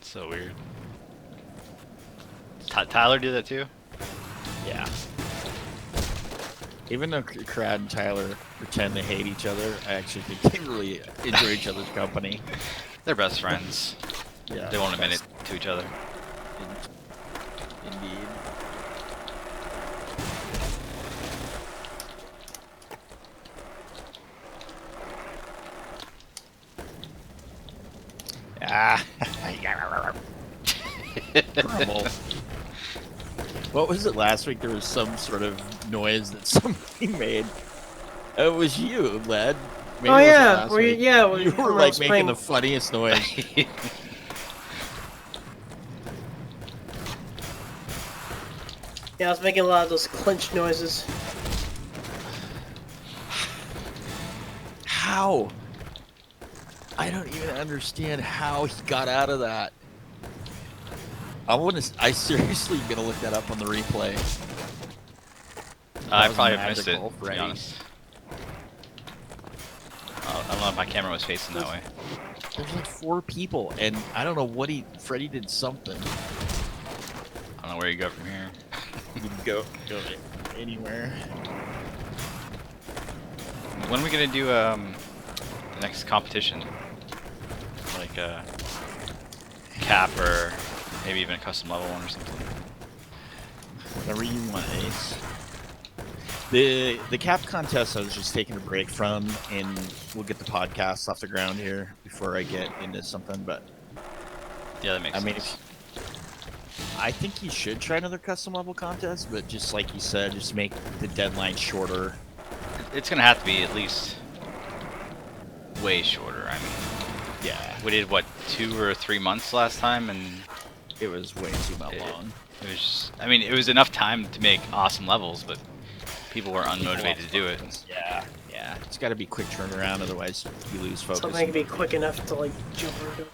So weird. Does Tyler do that too? Yeah. Even though Crad and Tyler pretend they hate each other, I actually think they really enjoy each other's company. They're best friends. Yeah. They won't admit it to each other. Indeed. Ah. Horrible. What was it last week? There was some sort of noise that somebody made. It was you, Led. Maybe Oh it wasn't yeah, last were you, week. yeah. You were like making the funniest noise. Yeah, I was making a lot of those clench noises. How? I don't even understand how he got out of that. I seriously gonna look that up on the replay. I was probably missed it, magical, to be Freddy. honest. I don't know if my camera was facing that way. There's like 4 people, and I don't know what Freddy did something. I don't know where you go from here. You can go anywhere. When are we gonna do the next competition? Like cap or maybe even a custom level one or something. Whatever you want, Ace. The cap contest I was just taking a break from, and we'll get the podcast off the ground here before I get into something. But Yeah, that makes sense. I mean, I think you should try another custom level contest, but just like you said, just make the deadline shorter. It's gonna have to be at least way shorter. I mean, Yeah, we did what 2 or 3 months last time, and it was way too long. it was just, I mean, it was enough time to make awesome levels, but people were unmotivated to do it. Yeah, yeah. It's got to be quick turnaround, otherwise you lose focus. Something can be quick enough to like jump into.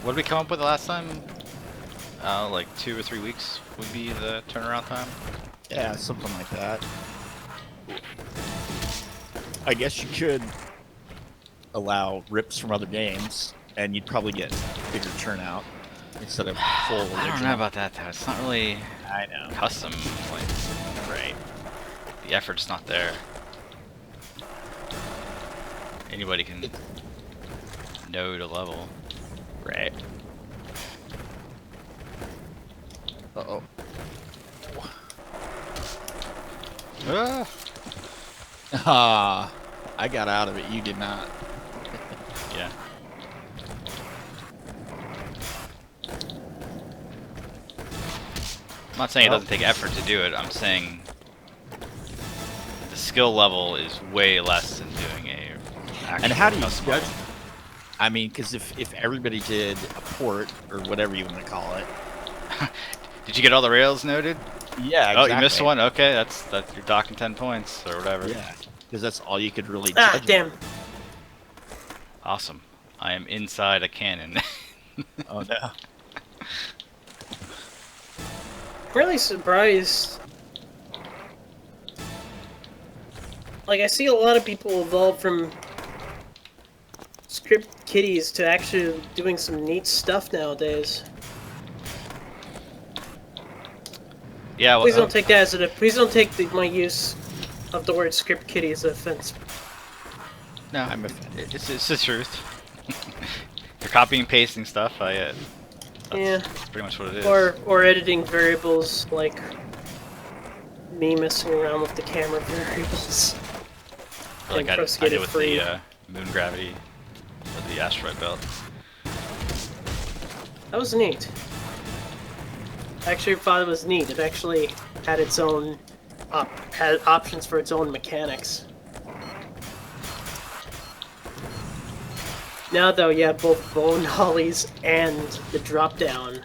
What did we come up with last time? Like 2 or 3 weeks would be the turnaround time. Yeah, something like that. I guess you could allow rips from other games, and you'd probably get bigger turnout instead of full original. I don't know about that though. It's not really I know. custom. Like, Right. the effort's not there. Anybody can node a level. Right. Uh-oh. Ah! Ah, I got out of it. You did not. Yeah. I'm not saying it doesn't take effort to do it. I'm saying the skill level is way less than doing a actual And how do you custom judge? level. I mean, because if everybody did a port or whatever you want to call it. Did you get all the rails noted? Yeah. Exactly. Oh, you missed one. Okay, that's you're docking 10 points or whatever. Yeah, because that's all you could really Ah, judge. damn. Awesome. I am inside a cannon. Oh no. Really surprised. Like, I see a lot of people evolve from script kitties to actually doing some neat stuff nowadays. Yeah, well, Please don't take that as a. Please don't take my use of the word script kitty as an offense. no, I'm offended. it's the truth. You're copying and pasting stuff. That's Yeah. pretty much what it is. Or editing variables like me messing around with the camera variables. like and I Prosciutto did with free. the moon gravity of the asteroid belt. That was neat. I actually thought it was neat. It actually had its own had options for its own mechanics. Now though, yeah, both bone ollies and the drop down.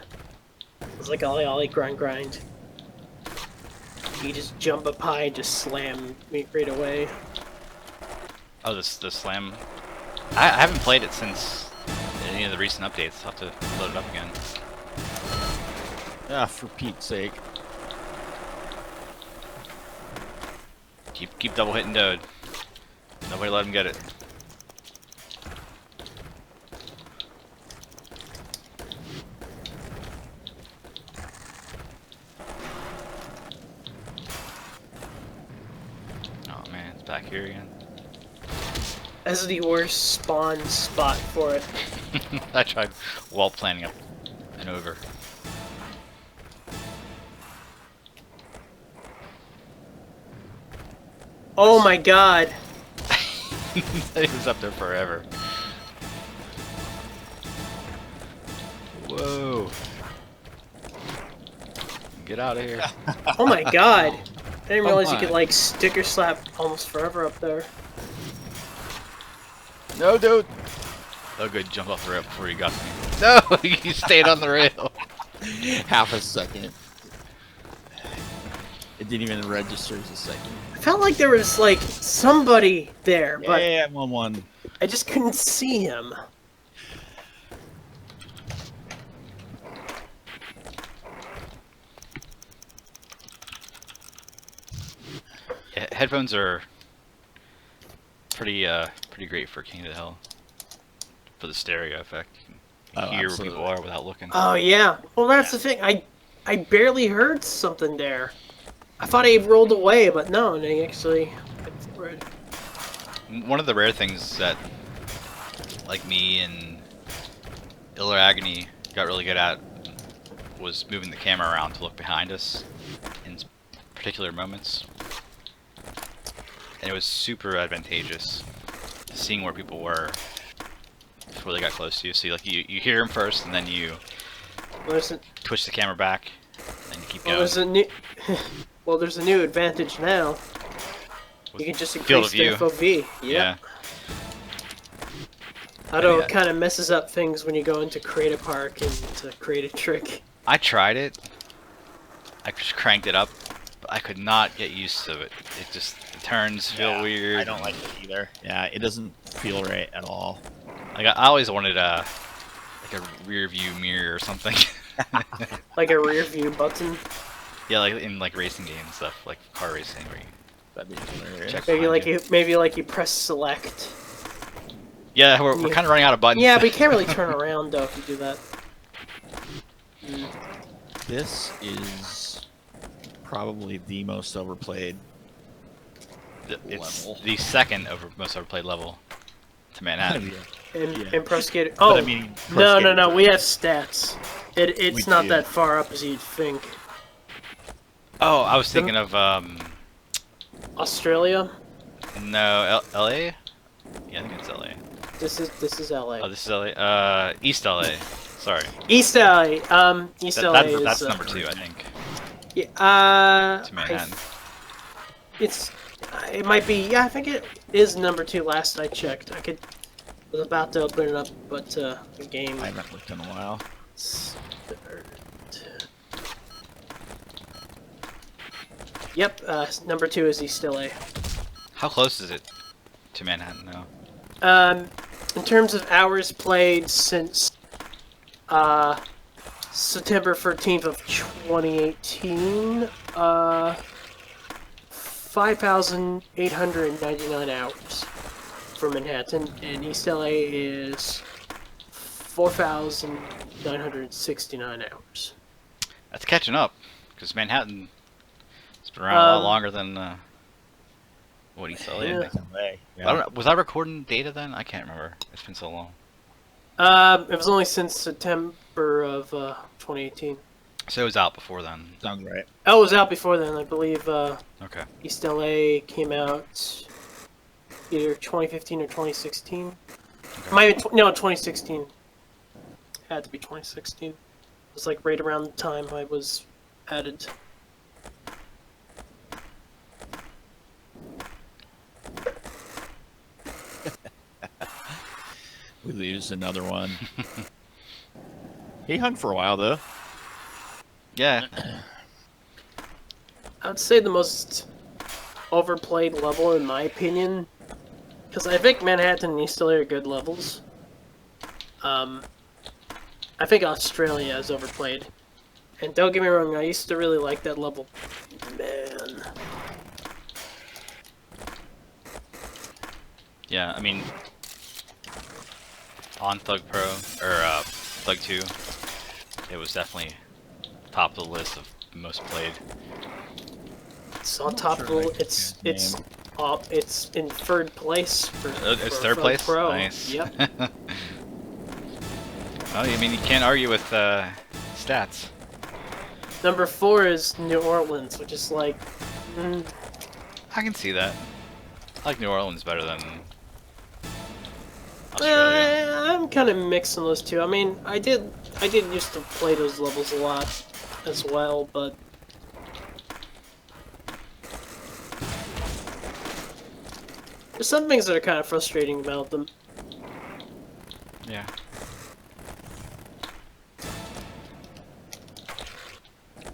It's like ollie grind. You just jump up high and just slam me right away. Oh, the slam. I haven't played it since any of the recent updates. I'll have to load it up again. Ah, for Pete's sake. Keep double hitting Dode. Nobody let him get it. Oh man, it's back here again. That's the worst spawn spot for it. I tried wall planning up and over. Oh my god. He was up there forever. Whoa. Get out of here. Oh my god. I didn't realize you on. could like sticker slap almost forever up there. No, dude. Oh, good. Jump off the rail before you got to me. No, you stayed on the rail. Half a second. It didn't even register as a second. I felt like there was like somebody there, but Yeah, 1-1. I just couldn't see him. Yeah, headphones are pretty great for King of the Hill. For the stereo effect. You can Oh, hear where absolutely. people are without looking. Oh yeah. Well, that's the thing. I barely heard something there. I thought he rolled away, but no, they actually. One of the rare things that, like me and Iller Agony got really good at was moving the camera around to look behind us in particular moments. And it was super advantageous seeing where people were before they got close to you. So like you hear them first, and then you twitch the camera back, and you keep going. There's a new. Well, there's a new advantage now. You can just Field increase of the view. FOV. Yeah. Although Yeah. it kind of messes up things when you go into Create a Park and to create a trick. I tried it. I just cranked it up, but I could not get used to it. It just the turns feel weird. I don't like it either. Yeah, it doesn't feel right at all. Like I always wanted like a rear view mirror or something. Like a rear view button. Yeah, like in like racing games and stuff, like car racing, where you That'd be hilarious. check Maybe behind like you. you press select. Yeah, we're kind of running out of buttons. Yeah, but you can't really turn around though if you do that. This is probably the most overplayed It's level. the second most overplayed level to Manhattan. In Pro Skater. Oh, I mean, Pro no, Skater no, no. 3. We have stats. It's We not do. that far up as you'd think. Oh, I was thinking of Australia. no LA. Yeah, I think it's LA. This is LA. Oh, this is LA. East LA. Sorry. East LA. East LA is. That's number 2, I think. Yeah. To Manhattan. It's. It might be. Yeah, I think it is number 2. Last I checked, I was about to open it up, but the game. I haven't looked in a while. Yep. Number 2 is East LA. How close is it to Manhattan now? in terms of hours played since September 13th of 2018, 5,899 hours for Manhattan, and East LA is 4,969 hours. That's catching up, because Manhattan has been around a lot longer than what East LA Yeah. is. Yeah. I don't know, was I recording data then? I can't remember. It's been so long. It was only since September of 2018. So it was out before then. Sounds right. Oh, it was out before then. I believe Okay. East LA came out either 2015 or 2016. Okay. Might be no, 2016. Had to be 2016. It was like right around the time I was added. We lose another one. He hung for a while though. Yeah. I would say the most overplayed level, in my opinion, because I think Manhattan and East LA are good levels. I think Australia is overplayed. And don't get me wrong, I used to really like that level. Man. Yeah, I mean, on Thug Pro, or Thug 2, it was definitely top of the list of most played. It's on top of the. It's in third place for. It's for third Thug place? Pro. Nice. Yep. Well, I mean, you can't argue with stats. Number 4 is New Orleans, which is like. I can see that. I like New Orleans better than Australia. I'm kind of mixing those two. I mean, I did used to play those levels a lot as well, but there's some things that are kind of frustrating about them. Yeah.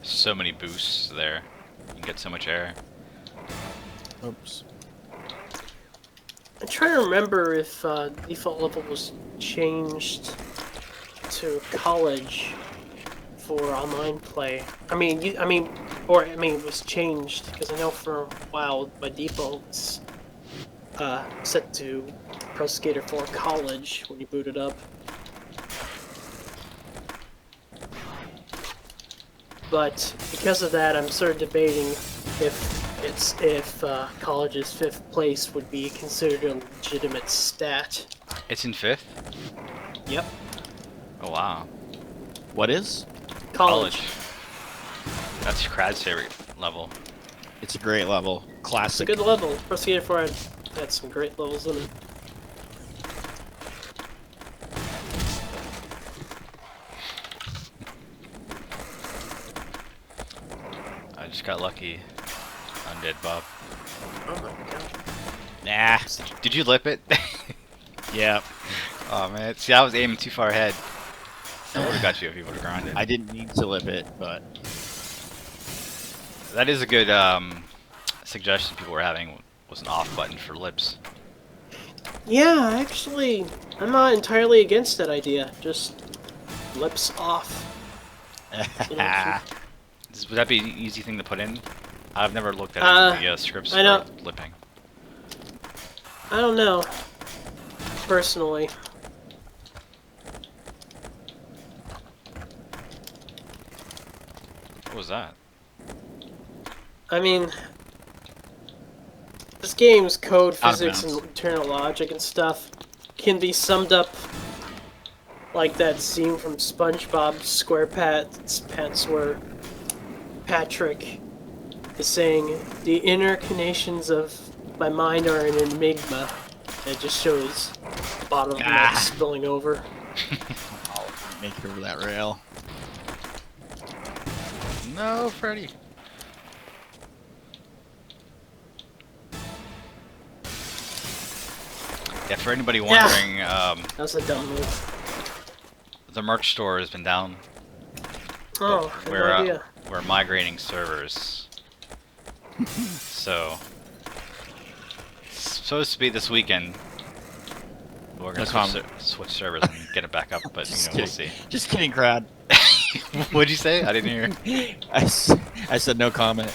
So many boosts there. You can get so much air. Oops. I'm trying to remember if default level was changed to college for online play. It was changed because I know for a while by default it's set to Pro Skater 4 College when you boot it up. But because of that, I'm sort of debating if college's 5th place would be considered a legitimate stat. It's in 5th? Yep. Oh, wow. What is? College. That's Crad's favorite level. It's a great level. It's a Classic. good level. Pro Skater 4 had some great levels in it. I just got lucky. Undead Bob. Oh my god. Nah. Did you lip it? Yeah. Oh man, see I was aiming too far ahead. I would have got you if you would have grinded. I didn't need to lip it, but That is a good suggestion people were having, was an off button for lips. Yeah, actually, I'm not entirely against that idea. Just lips off. You know, Would that be an easy thing to put in? I've never looked at the scripts I know. for lipping. I don't know. Personally. What was that? I mean, this game's code, Out of physics, and bounds. internal logic and stuff can be summed up like that scene from SpongeBob SquarePants where Patrick is saying, "The inner connections of my mind are an enigma." It just shows the bottom of the map spilling over. I'll make it over that rail. No, Freddy. Yeah, for anybody wondering, That was a dumb move. the merch store has been down. Oh, I had no idea. We're migrating servers. So, it's supposed to be this weekend, we're gonna No comment. switch servers and get it back up, but Just we'll kidding. see. Just kidding, crowd. What'd you say? I didn't hear. I said no comment.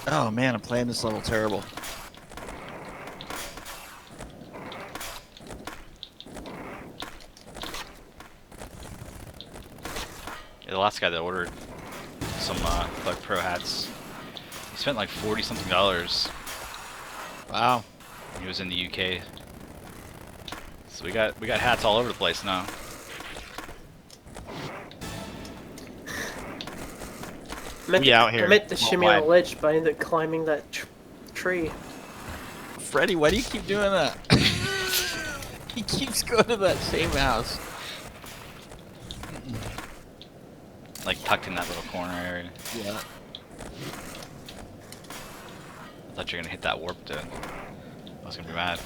Oh man, I'm playing this level terrible. Yeah, the last guy that ordered some like pro hats, he spent like $40 something. Wow. He was in the UK. So we got hats all over the place now. Out here. I meant to shimmy on a Worldwide. ledge, but I ended up climbing that tree. Freddy, why do you keep doing that? He keeps going to that same house. Like tucked in that little corner area. Yeah. I thought you were gonna hit that warp dude. I was gonna be mad.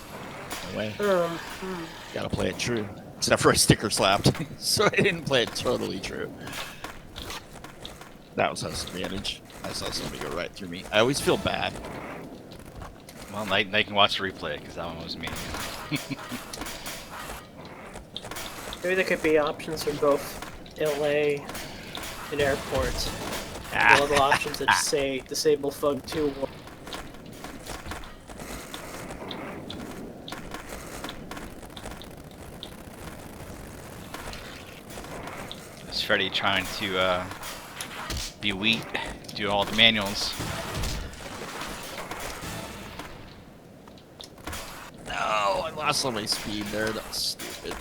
No way. Hmm. Gotta play it true. Except for a sticker slapped. So I didn't play it totally true. That was his advantage. I saw somebody go right through me. I always feel bad. Well, they can watch the replay because that one was me. Maybe there could be options for both LA and airports. Little options that say disable Fug 2. Is Freddy trying to be wheat, do all the manuals? No, I lost all my speed there. That's stupid.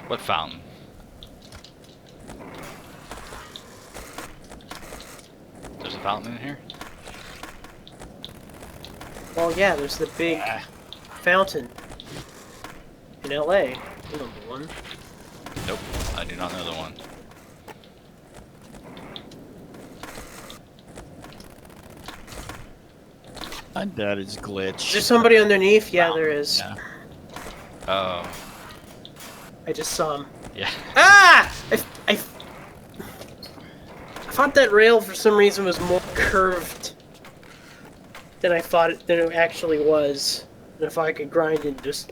What fountain? There's a fountain in here? Well, yeah, there's the big fountain in LA. You know the one. Nope, I do not know the one. My dad is glitched. Is there somebody underneath? Yeah, there is. Yeah. Oh, I just saw him. yeah. Ah! I thought that rail for some reason was more curved than I thought than it actually was. And if I could grind and just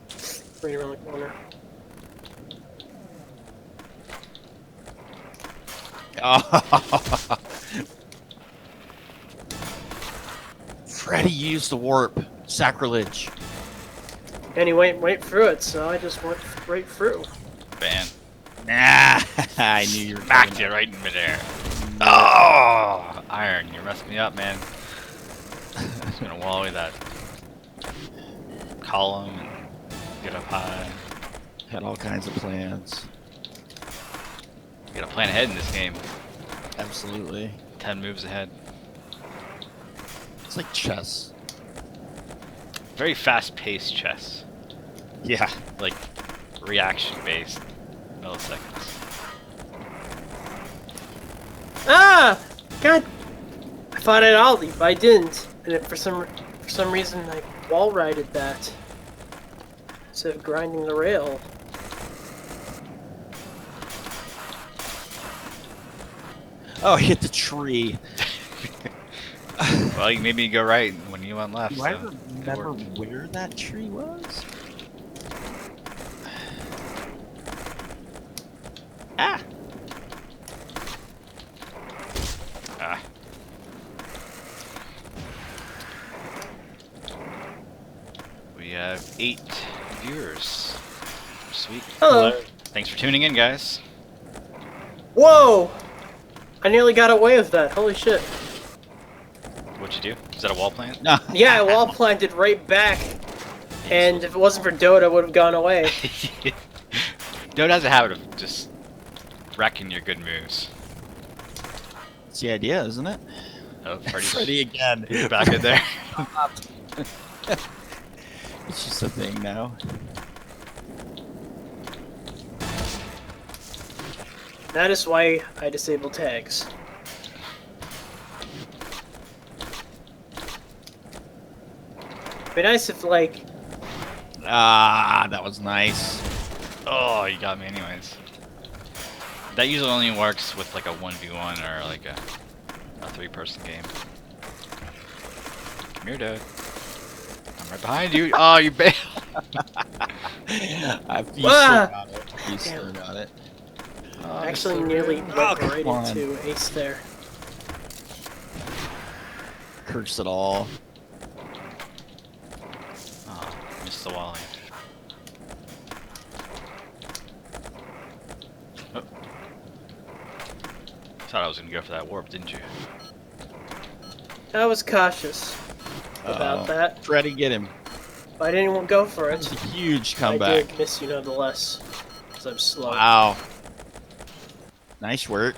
right around the corner. Freddy used the warp. Sacrilege. And he went through it, so I just went right through. Ban. Nah, I knew you were Smacked coming you up. right in midair. Oh, Iron, you messed me up, man. I was gonna wall away that column and get up high. Had all kinds of plans. You gotta plan ahead in this game. Absolutely. 10 moves ahead. It's like chess. Very fast-paced chess. Yeah. Like, reaction-based milliseconds. Ah! God! I thought I'd ollie, but I didn't. And for some reason, I wall righted that instead of grinding the rail. Oh, I hit the tree. Well, you made me go right when you went left. Do I so it remember worked. where that tree was? Ah! Ah. We have 8 viewers. Sweet. Hello. Thanks for tuning in, guys. Whoa! I nearly got away with that. Holy shit. What'd you do? Is that a wall plant? No. Yeah, I wall planted right back. And if it wasn't for Dota, I would have gone away. Dota has a habit of just wrecking your good moves. It's the idea, isn't it? Oh, Freddy again. He's back in there. It's just a thing now. That is why I disable tags. It'd be nice if, like... Ah, that was nice. Oh, you got me anyways. That usually only works with like a 1v1 or like a 3-person game. Come here, dude. I'm right behind you. Oh, you bailed. You still got it. You still got it. Actually, nearly went right on. into Ace there. Curse it all. Oh, missed the Wally. Oh. Thought I was gonna go for that warp, didn't you? I was cautious about that. Freddy, get him. I didn't even go for It's it. a huge I comeback. did miss you nonetheless, because I'm slow. Wow. Nice work.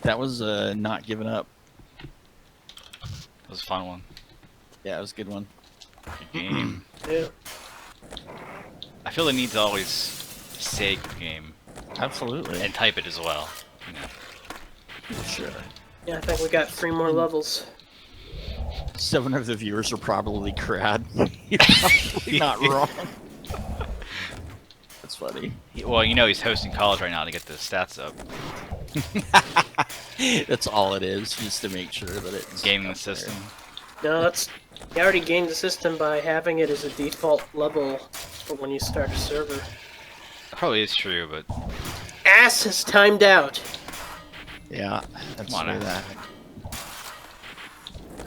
That was not giving up. That was a fun one. Yeah, it was a good one. Good game. Yeah. I feel the need to always say good game Absolutely. and type it as well. You know. Sure. Yeah, I think we got 3 more levels. 7 of the viewers are probably crad. You're probably not wrong. That's funny. Well, you know he's hosting college right now to get the stats up. That's all it is, just to make sure that it's Gaming the up there. system. No, that's... You already gamed the system by having it as a default level for when you start a server. That probably is true, but Ass has timed out. Yeah, that's Come on where now. that.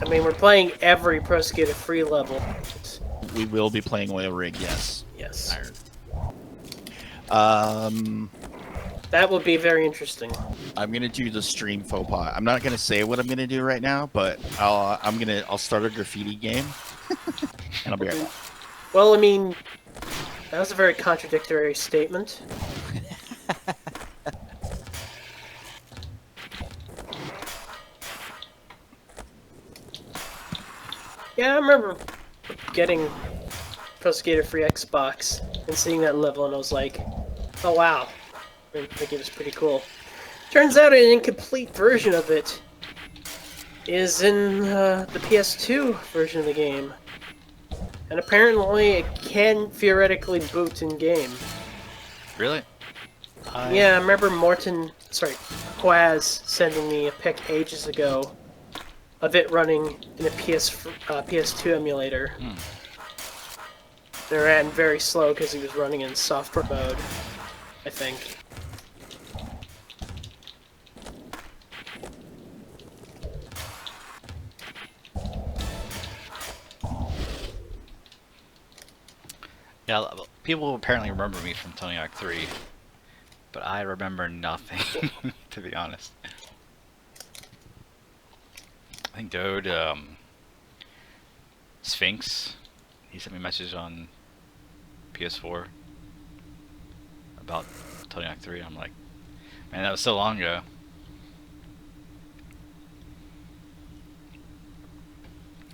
I mean, we're playing every Pro Skater free level. It's, We will be playing Oil Rig, yes. yes. That will be very interesting. I'm gonna do the stream faux pas. I'm not gonna say what I'm gonna do right now, but I'll start a graffiti game, and I'll be right back. Well, I mean, that was a very contradictory statement. Yeah, I remember getting Pro Skater Free Xbox and seeing that level, and I was like, oh wow, I think it was pretty cool. Turns out an incomplete version of it is in the PS2 version of the game. And apparently it can theoretically boot in-game. really? Yeah, I remember Quaz sending me a pic ages ago of it running in a PS2 emulator. They ran very slow because he was running in software mode, I think. Yeah, people apparently remember me from Tony Hawk 3, but I remember nothing, to be honest. I think Dode, Sphinx, he sent me a message on PS4 about Tony Hawk 3. I'm like, man, that was so long ago.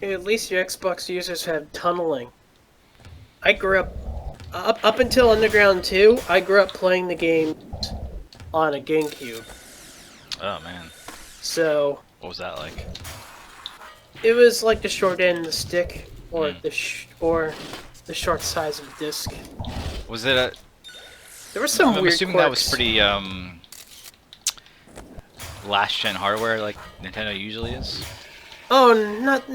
Hey, at least your Xbox users have tunneling. I grew up until Underground 2, I grew up playing the game on a GameCube. Oh man, So what was that like? it was like the short end of the stick, or the short size of the disc. Was it a? There was some I'm weird assuming quirks. that was pretty last gen hardware like Nintendo usually is. Oh, not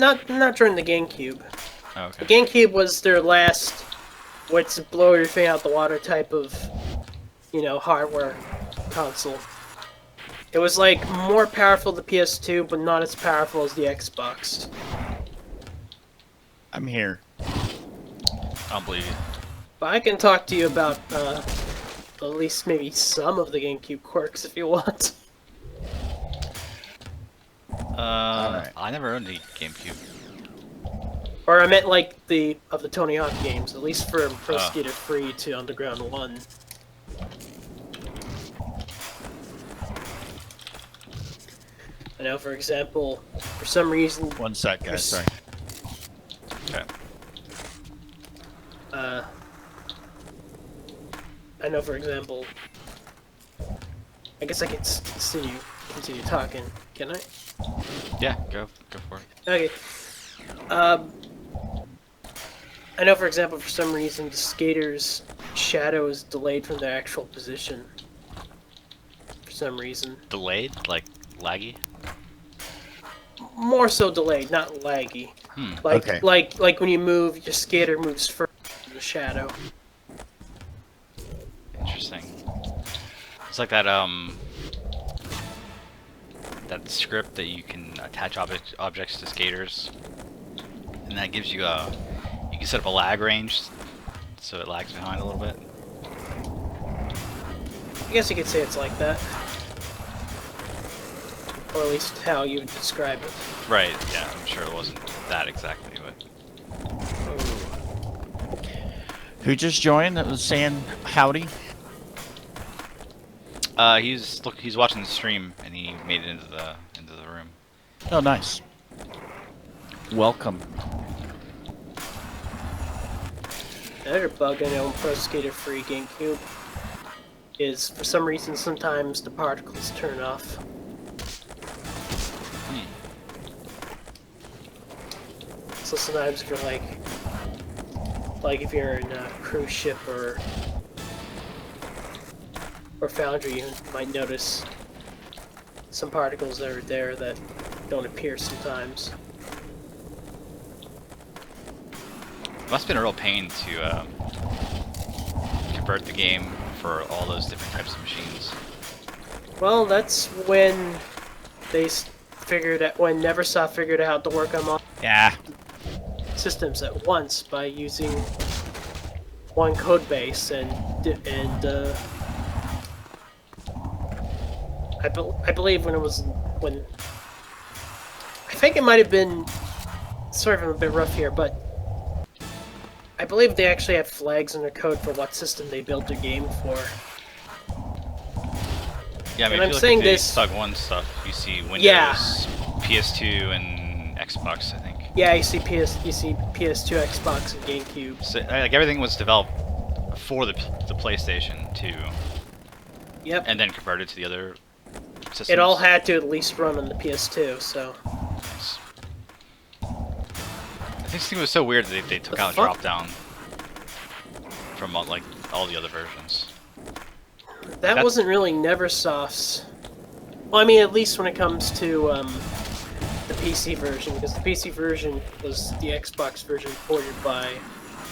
during the GameCube. Oh, okay. The GameCube was their last, what's blow your thing out the water type of, hardware console. It was like more powerful than the PS2, but not as powerful as the Xbox. I'm here. I don't believe you. But I can talk to you about at least maybe some of the GameCube quirks if you want. Alright. I never owned the GameCube. Or I meant like of the Tony Hawk games, at least for Pro Oh. Skater 3 to Underground 1. I know, for example, for some reason, One sec, guys. Sorry. Okay. I know, for example, I guess I can continue talking, can I? Yeah, go for it. Okay. I know, for example, for some reason, the skater's shadow is delayed from their actual position. some reason. Delayed, like laggy. More so delayed, not laggy. Like Okay. like when you move, your skater moves further in the shadow. Interesting. It's like that that script that you can attach objects to skaters, and that gives you a you can set up a lag range so it lags behind a little bit. I guess you could say it's like that. Or at least how you would describe it. Right, yeah, I'm sure it wasn't that exactly, but Who just joined that was saying howdy? he's watching the stream and he made it into the room. Oh, nice. Welcome. Another bug I know in Pro Skater 3 GameCube is for some reason sometimes the particles turn off. So sometimes if you're like if you're in a cruise ship or foundry, you might notice some particles that are there that don't appear sometimes. It must have been a real pain to convert the game for all those different types of machines. Well, that's when they when Neversoft figured out how to work on all Yeah. systems at once by using one code base and I believe when I think it might have been, sorry if I'm a bit rough here, but I believe they actually have flags in their code for what system they built their game for. Yeah, I mean, And if I'm you look saying at the this- Thug 1 stuff, you see Windows, Yeah. PS2, and Xbox, I think. Yeah, you see PS2, Xbox, and GameCube. So, like, everything was developed for the PlayStation 2, Yep. and then converted to the other systems. It all had to at least run on the PS2, so. Nice. I think it was so weird that they took The out fuck? drop down from like all the other versions. That That's- wasn't really Neversoft's. Well, I mean, at least when it comes to the PC version, because the PC version was the Xbox version ported by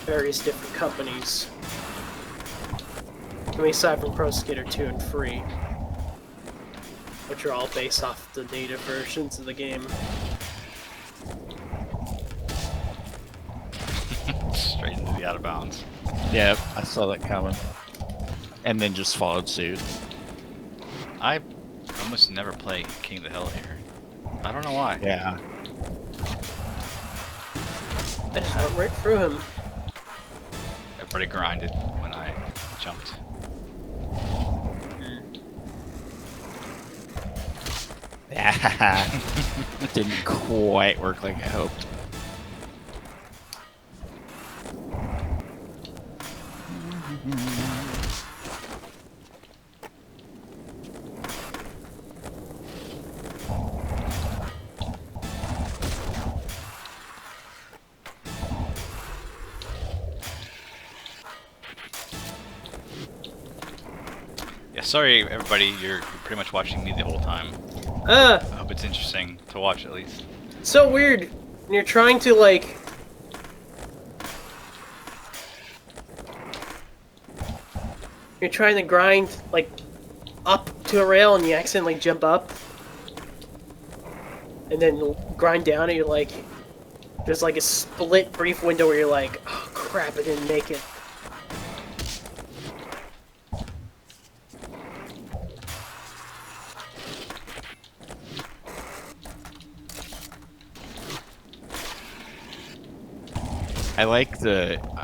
various different companies. I mean, aside from Pro Skater 2 and 3, which are all based off the native versions of the game. Straight into the out of bounds. Yeah, I saw that coming. And then just followed suit. I almost never play King of the Hill here. I don't know why. Yeah. I just went right through him. Everybody grinded when I jumped. Yeah. Didn't quite work like I hoped. Yeah, sorry everybody, you're pretty much watching me the whole time. Ah! I hope it's interesting to watch at least. So weird. When you're trying to, like... You're trying to grind, like, up to a rail and you accidentally jump up. And then you'll grind down and you're like... There's like a split brief window where you're like, oh crap, I didn't make it.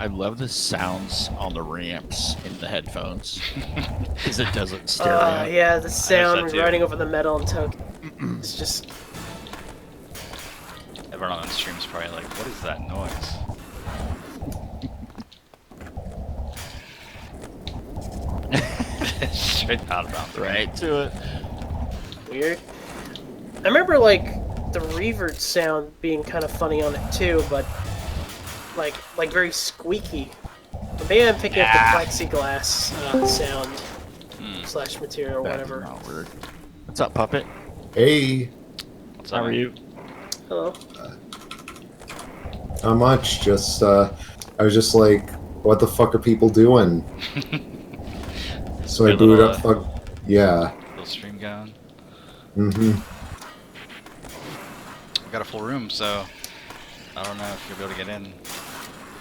I love the sounds on the ramps in the headphones. Because it doesn't stereo. Yeah, the sound that too. riding over the metal and token. It's just... Everyone on the stream's probably like, what is that noise? Straight out of bounds. Right to it. weird. I remember, like, the revert sound being kind of funny on it too, but like very squeaky. But maybe I'm picking up the plexiglass sound. Hmm. slash material or That whatever. did not work. What's up, Puppet? Hey, What's up, How are man? you? Hello. not much. Just, I was just like, what the fuck are people doing? So I Got a booted little, up. Fuck. Yeah. Little stream going. Mm-hmm. We got a full room, so I don't know if you'll be able to get in.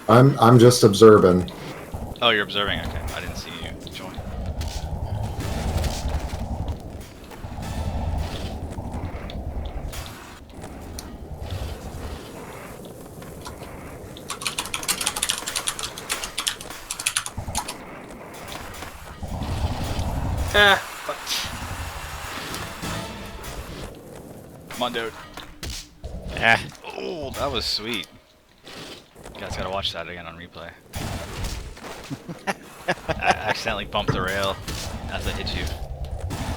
I'm just observing. Oh, you're observing. Okay, I didn't see you join. Ah, fuck. Come on, dude. Ah, Oh, that was sweet. You guys gotta watch that again on replay. I accidentally bumped the rail as I hit you.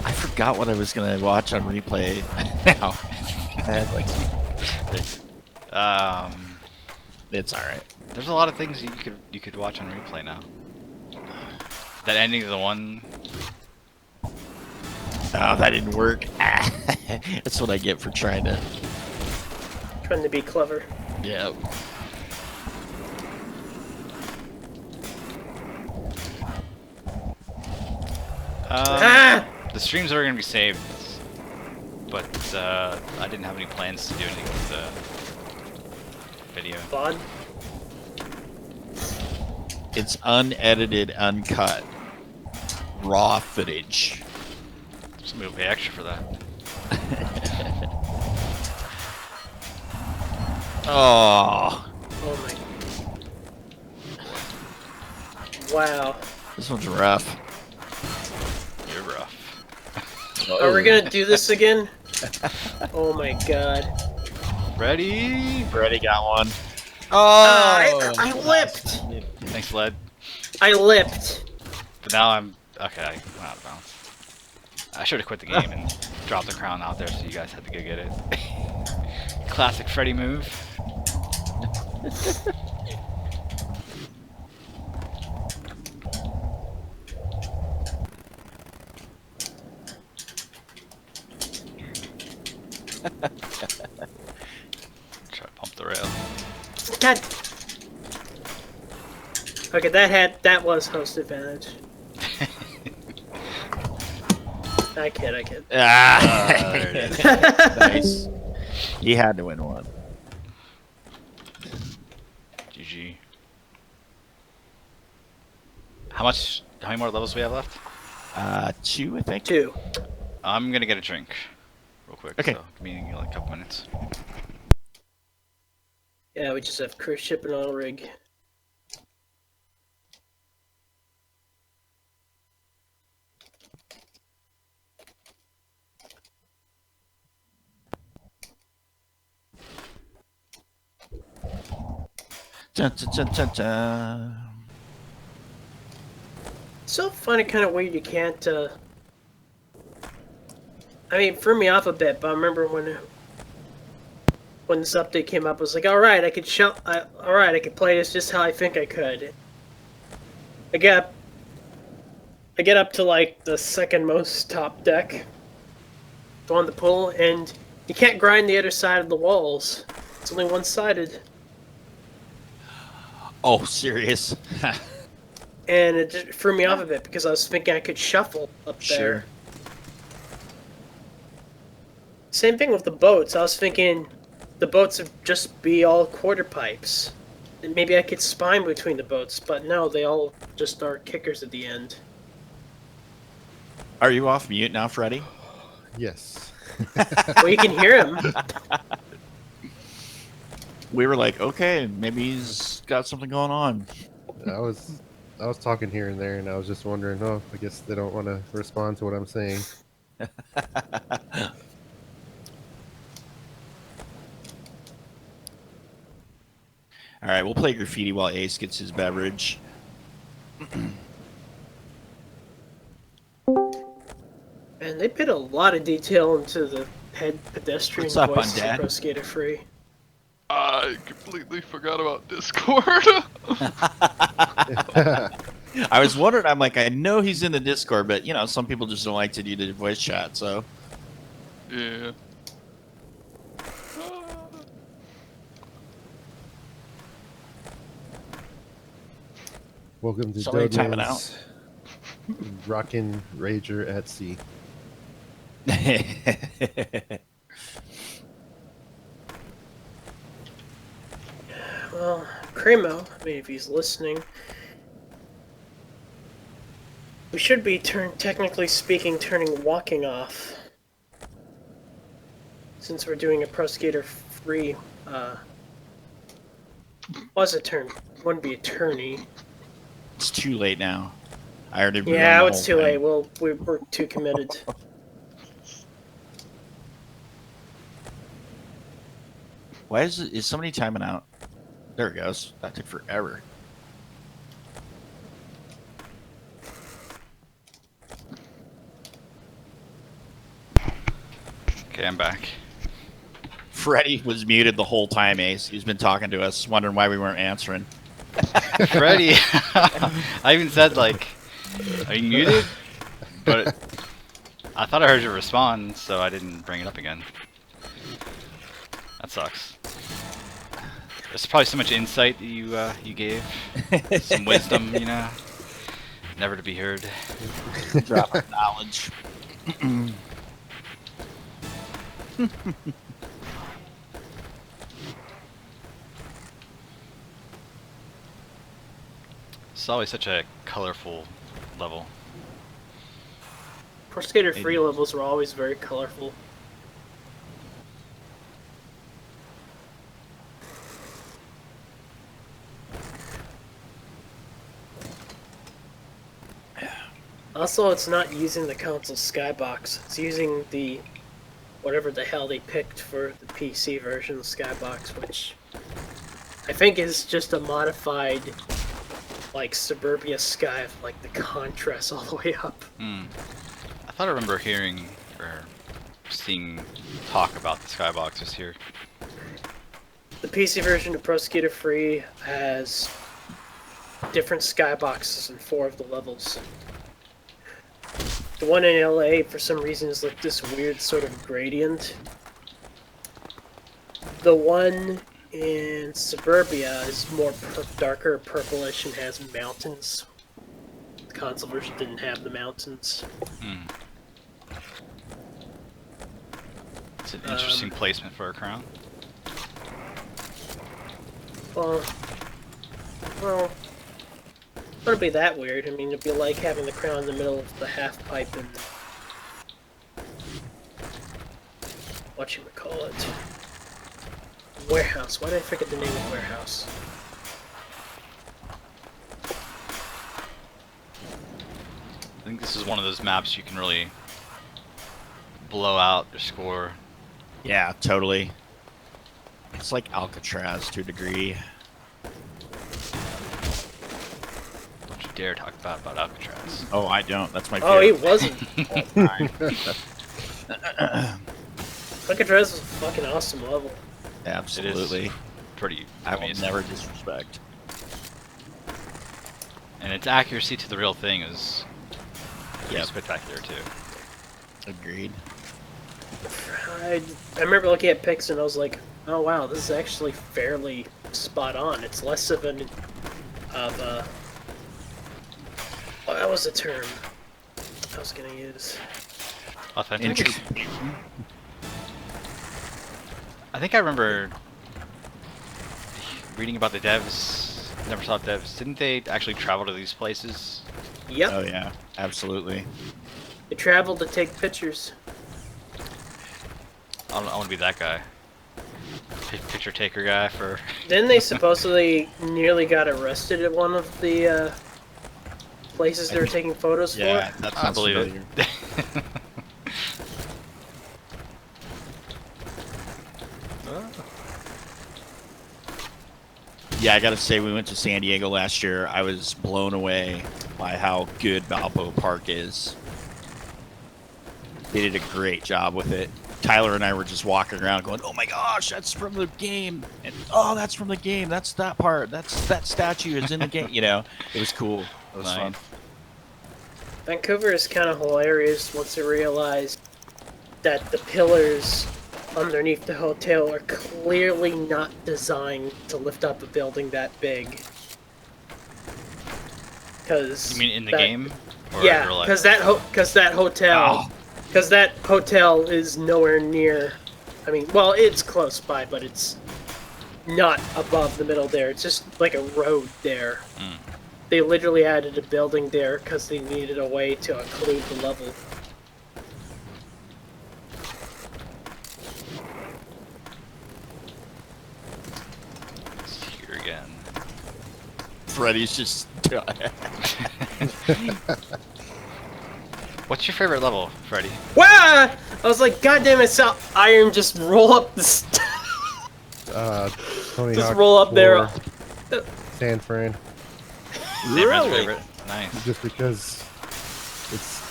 I forgot what I was gonna watch on replay. Now, I had like, it's all right. There's a lot of things you could watch on replay now. That ending is the one. Oh, that didn't work. Ah, that's what I get for trying to. Trying to be clever. Yeah. Ah! The streams are gonna be saved, but I didn't have any plans to do anything with the video. VOD? It's unedited, uncut, raw footage. Somebody will pay extra for that. Oh, Oh my. Wow. this one's rough. You're rough. Are we gonna do this again? Oh my god. Ready? Already got one. I lipped! Thanks, Led. I lipped. But now I'm okay. I went out of bounds. I should have quit the game and dropped the crown out there, so you guys had to go get it. Classic Freddy move. Try to pump the rail. God. Okay, that was host advantage. I kid. Ah, There it is. nice. He had to win one. GG. How many more levels we have left? 2, I think. 2. I'm gonna get a drink real quick. Okay. So give me like a couple minutes. Yeah, we just have cruise ship and oil rig. Dun, dun, dun, dun, dun. So find it kind of weird you can't, I mean, it threw me off a bit, but I remember when this update came up, I was like, alright, I could I could play this just how I think I could. I get up to, like, the second most top deck on the pool, and you can't grind the other side of the walls. It's only one-sided. Oh, serious? And it just threw me off a bit because I was thinking I could shuffle up there. Sure. Same thing with the boats. I was thinking the boats would just be all quarter pipes. And maybe I could spine between the boats, but no, they all just are kickers at the end. Are you off mute now, Freddy? Yes. Well, you can hear him. We were like, okay, maybe he's got something going on. I was talking here and there, and I was just wondering. Oh, I guess they don't want to respond to what I'm saying. All right, we'll play graffiti while Ace gets his beverage. And they put a lot of detail into the head pedestrian What's up, voice Undead? of Pro Skater Free. I completely forgot about Discord. I was wondering. I'm like, I know he's in the Discord, but you know, some people just don't like to do the voice chat. So Yeah. Welcome to Somebody time it Dodo's Rockin' Rager at Sea. Well, Cremo, I mean, if he's listening, we should be technically speaking, turning walking off. Since we're doing a Pro Skater 3, was a turn, wouldn't be a tourney. it's too late now. I already. Yeah, ruined the it's whole too late. thing. Well, we're too committed. Why is somebody timing out? There it goes. That took forever. Okay, I'm back. Freddy was muted the whole time, Ace. He's been talking to us, wondering why we weren't answering. Freddy, I even said like, "Are you muted?" But I thought I heard you respond, so I didn't bring it up again. That sucks. There's probably so much insight that you gave, some wisdom, you know, never to be heard. Drop of knowledge. It's always such a colorful level. Pro Skater 3 levels were always very colorful. Also, it's not using the console skybox. It's using the whatever the hell they picked for the PC version of Skybox, which I think is just a modified, like, suburbia sky of, like, the contrast all the way up. I thought I remember hearing or seeing talk about the skyboxes here. The PC version of Pro Skater 3 has different skyboxes in 4 of the levels. The one in LA, for some reason, is like this weird sort of gradient. The one in Suburbia is more darker purplish and has mountains. The console version didn't have the mountains. It's an interesting placement for a crown. Well, wouldn't be that weird. I mean, it'd be like having the crown in the middle of the half pipe and whatchamacallit. Warehouse. Why did I forget the name of warehouse? I think this is one of those maps you can really blow out your score. Yeah, totally. It's like Alcatraz to a degree. Don't you dare talk about Alcatraz. Oh, I don't. That's my Oh, he favorite. wasn't. All time. Alcatraz was a fucking awesome level. Absolutely. Pretty I will amazing. never disrespect. And its accuracy to the real thing is pretty Yep. spectacular too. Agreed. I remember looking at pics and I was like, oh wow, this is actually fairly spot on. It's less of an what was the term I was gonna use? Authentic. Interesting. I think I remember reading about the devs, Neversoft devs. Didn't they actually travel to these places? Yep, Oh yeah, absolutely. they traveled to take pictures. I want to be that guy. Picture taker guy for. Then they supposedly nearly got arrested at one of the places they were taking photos Yeah, for. that I sounds believe familiar. it. Yeah, I gotta say, we went to San Diego last year. I was blown away by how good Valpo Park is. They did a great job with it. Tyler and I were just walking around going, oh my gosh, that's from the game. And oh, that's from the game. That's that part. That statue is in the game. You know, it was cool. That was Nice. fun. Vancouver is kind of hilarious once you realize that the pillars underneath the hotel are clearly not designed to lift up a building that big. Cause You mean in the that- game? Or in Yeah, real life? because that hotel is nowhere near. I mean, well, it's close by, but it's not above the middle there. It's just like a road there. Mm. They literally added a building there because they needed a way to occlude the level. It's here again. Freddy's just. What's your favorite level, Freddy? Wow! I was like, God damn it, saw Iron just roll up the Tony just Hawk roll up there. 4, San Fran, Saber's favorite? Nice. just because it's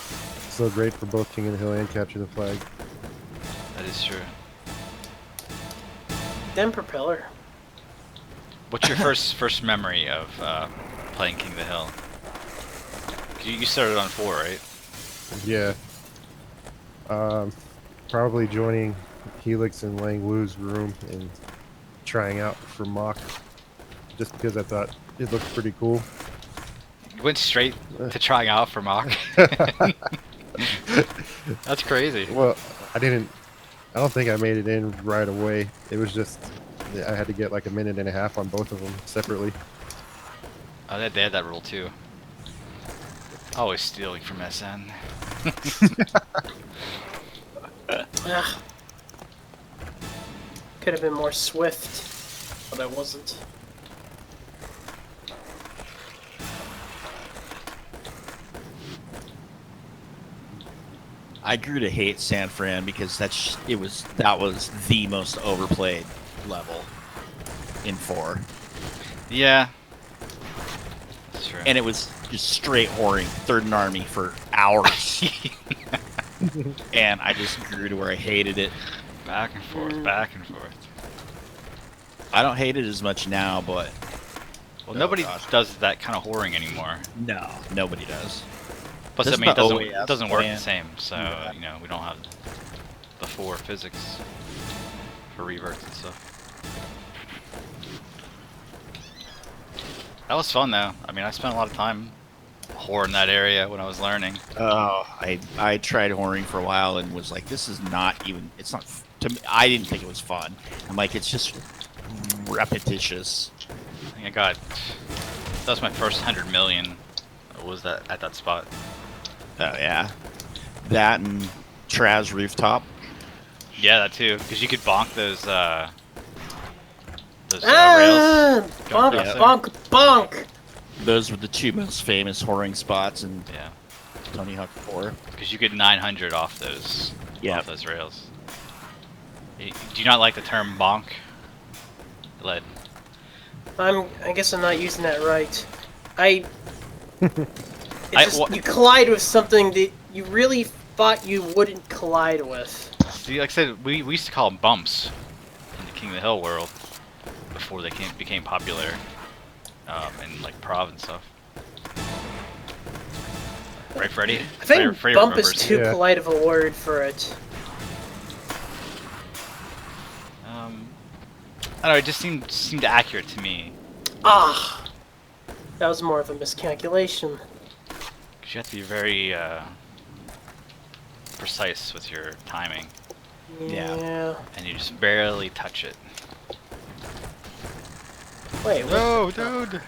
so great for both King of the Hill and Capture the Flag. That is true. Damn propeller. What's your first memory of playing King of the Hill? 'Cause you started on 4, right? Yeah. Probably joining Helix and Lang Wu's room and trying out for Mach, just because I thought it looked pretty cool. You went straight to trying out for Mach. That's crazy. Well, I don't think I made it in right away. It was just, I had to get like a minute and a half on both of them separately. Oh, they had that rule too. Always stealing from SN. Ah. Could have been more swift, but I wasn't. I grew to hate San Fran because that was the most overplayed level in 4, Yeah. That's true. and it was just straight whoring Third and Army for hours, and I just grew to where I hated it. Back and forth, back and forth. I don't hate it as much now, but Well, Oh, nobody gosh. does that kind of whoring anymore. no, nobody does. Plus, This I mean, is the it OAS doesn't work the plan. same. So Yeah. you know, we don't have the 4 physics for reverts and stuff. That was fun though. I mean, I spent a lot of time whoring that area when I was learning. Oh, I tried whoring for a while and was like, this is not even. It's not to me. I didn't think it was fun. I'm like, it's just repetitious. I think I got. That was my first 100 million. Was that at that spot? Oh yeah, that and Traz rooftop. Yeah, that too. Because you could bonk those rails. Ah! Jump Bonk, up there. bonk, bonk! Those were the 2 most famous whoring spots in Yeah. Tony Hawk 4. Because you get 900 off those. Yeah. Off those rails. Do you not like the term bonk? Led. I guess I'm not using that right. I- It's wha- just, you collide with something that you really thought you wouldn't collide with. See, like I said, we used to call them bumps in the King of the Hill world before they became popular in like Prov and stuff. Right, Freddy? I think Freddy bump is remembers. too Yeah. polite of a word for it. I don't know. It just seemed accurate to me. Ah! That was more of a miscalculation. 'Cause you have to be very precise with your timing, Yeah. and you just barely touch it. Wait, what? No, dude.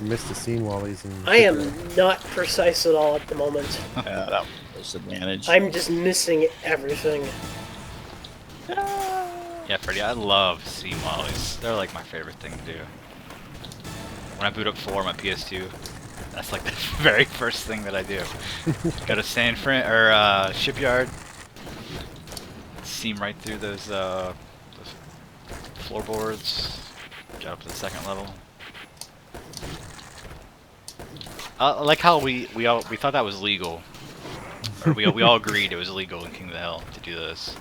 Missed the scene while he's in. I am not precise at all at the moment. That was disadvantage. I'm just missing everything. Yeah, Freddy, I love seam lollies. They're like my favorite thing to do. When I boot up 4 on my PS2, that's like the very first thing that I do. Go to San Fran or Shipyard, seam right through those floorboards, get up to the 2nd level. I like how we thought that was legal, or we all agreed it was illegal in King of the Hill to do this.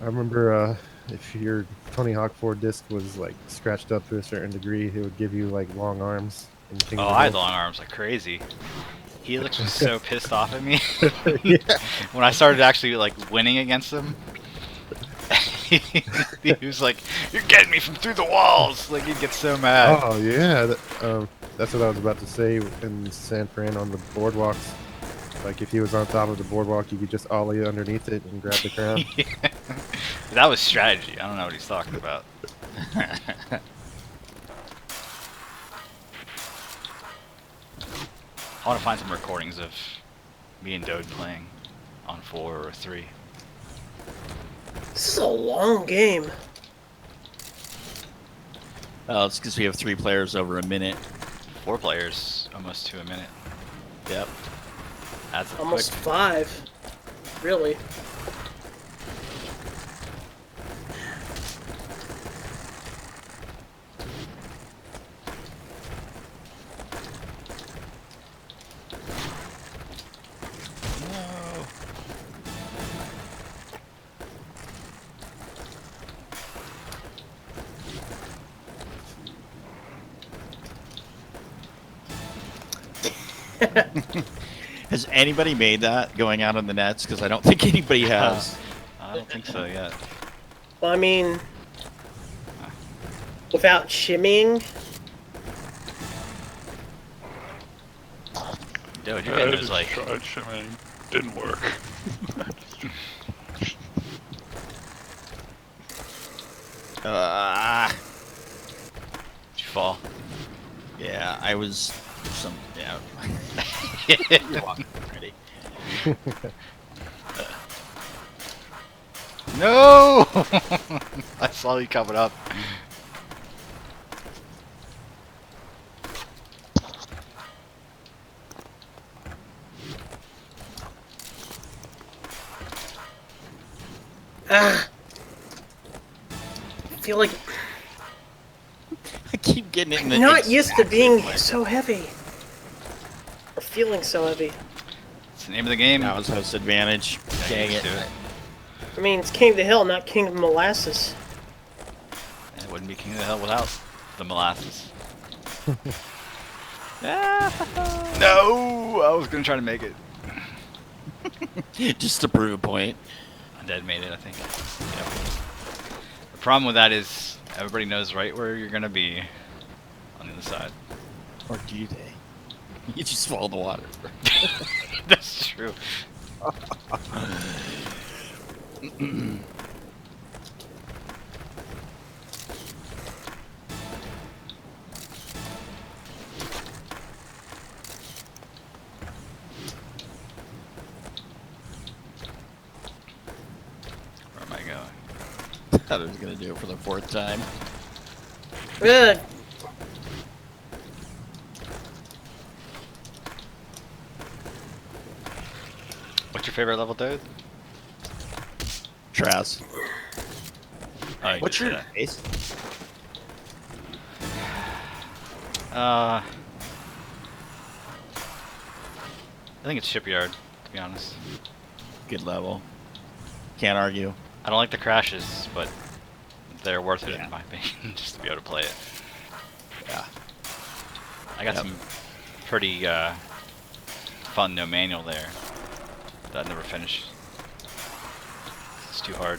I remember if your Tony Hawk 4 disc was like scratched up to a certain degree, it would give you like long arms. In King Oh, of the I had Hill. long arms like crazy. Helix was so pissed off at me Yeah. when I started actually like winning against him. He was like, "You're getting me from through the walls!" Like he'd get so mad. Oh yeah, that's what I was about to say in San Fran on the boardwalks. Like if he was on top of the boardwalk, you could just ollie underneath it and grab the crown. Yeah. That was strategy. I don't know what he's talking about. I want to find some recordings of me and Dode playing on 4 or 3. This is a long game. It's because we have 3 players over a minute. 4 players, almost to a minute. Yep. That's Almost quick. 5. Really. No. Has anybody made that going out on the nets? Because I don't think anybody has. I don't think so yet. Well, I mean, without shimmying, Dode, you're I getting just those like. tried shimming. Didn't work. Did you fall? Yeah, I was some. Yeah. You're welcome, Ready. No! I saw you coming up. I feel like I keep getting it in the. I'm not used to exact being same place. so heavy. Or feeling so heavy. It's the name of the game. That was host advantage. Got Dang used it. to it. I mean, it's King of the Hill, not King of Molasses. It wouldn't be King of the Hill without the molasses. No! I was gonna try to make it. Just to prove a point. Undead made it, I think. Yep. The problem with that is everybody knows right where you're gonna be on the other side. Or do they? You just follow the water. That's true. Where am I going? Thought I was gonna do it for the 4th time. Ugh. What's your favorite level, Dode? Trask. Oh, you What's just your said base? that. I think it's Shipyard, to be honest. Good level. Can't argue. I don't like the crashes, but they're worth it Yeah. in my opinion, just to be able to play it. Yeah. I got Yep. some pretty fun no manual there that I never finished. It's too hard.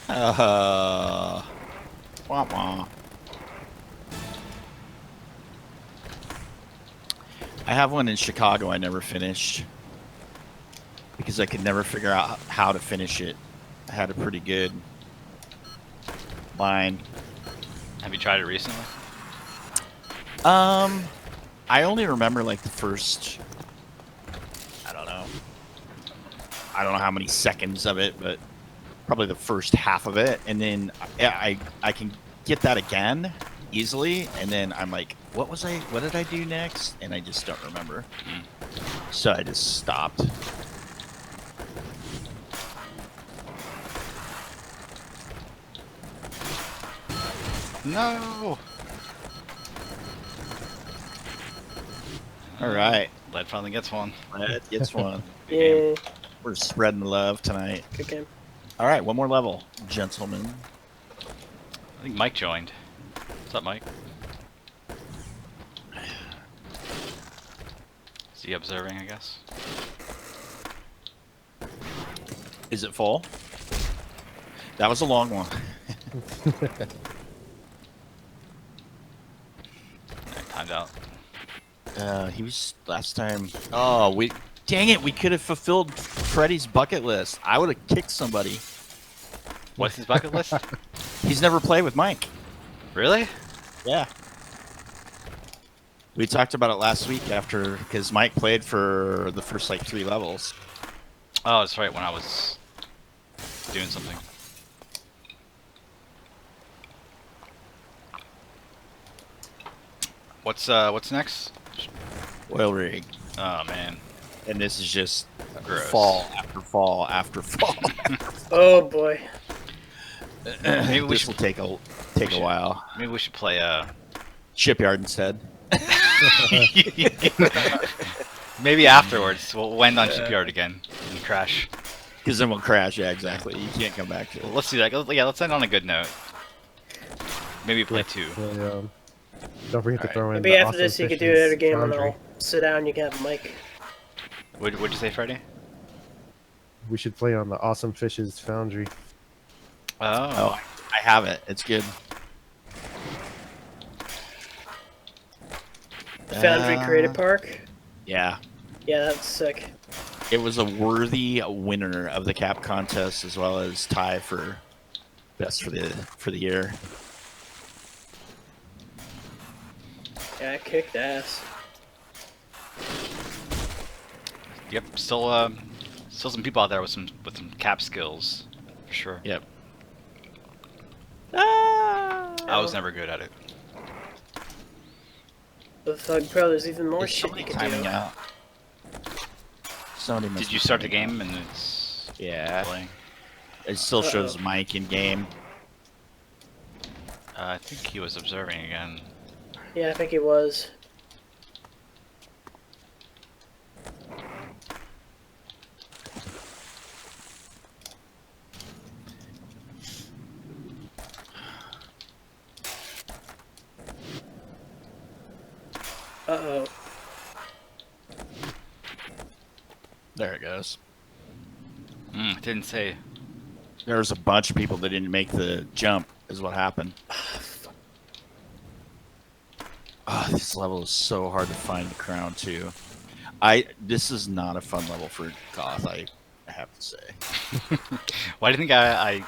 Wah wah. I have one in Chicago I never finished because I could never figure out how to finish it. I had a pretty good line. Have you tried it recently? I only remember like the first, I don't know how many seconds of it, but probably the first half of it, and then I can get that again easily, and then I'm like, what did I do next? And I just don't remember. So I just stopped. No! All right, Lead finally gets one. that gets one. Yeah. We're spreading the love tonight. Good game. All right, one more level, gentlemen. I think Mike joined. What's up, Mike? Is he observing, I guess? Is it full? That was a long one. Alright, timed out. He was last time. Oh, dang it! We could have fulfilled Freddy's bucket list. I would have kicked somebody. What's his bucket list? He's never played with Mike. Really? Yeah. We talked about it last week because Mike played for the first like 3 levels. Oh, that's right, when I was doing something. What's next? Oil rig. Oh man. And this is just Gross. fall after fall after fall. Oh boy. Maybe we This should will take a while. maybe we should play Shipyard instead. maybe afterwards we'll end on Shipyard again and crash. Because then we'll crash. Yeah, exactly. You can't come back to it. Let's do that. Yeah, let's end on a good note. Maybe play 2. Don't forget to throw in. Maybe the after awesome this you could do fishes it again and foundry. I'll sit down and you can have Mike. What'd you say, Freddy? We should play on the Awesome Fishes Foundry. Oh, I have it. It's good. Foundry Creative Park? Yeah. Yeah, that's sick. It was a worthy winner of the cap contest as well as tie for best for the year. Yeah, it kicked ass. Yep, still some people out there with some cap skills, for sure. Yep. I was never good at it. The Thug Pro, there's even more Is shit somebody you can timing do. out? Somebody must Did be you start the timing game and it's out. Yeah. playing? It still shows Uh-oh. Mike in game. I think he was observing again. Yeah, I think he was. Uh-oh. There it goes. Didn't say. There was a bunch of people that didn't make the jump, is what happened. Oh, this level is so hard to find the crown too. This is not a fun level for Koth, I have to say. Why do you think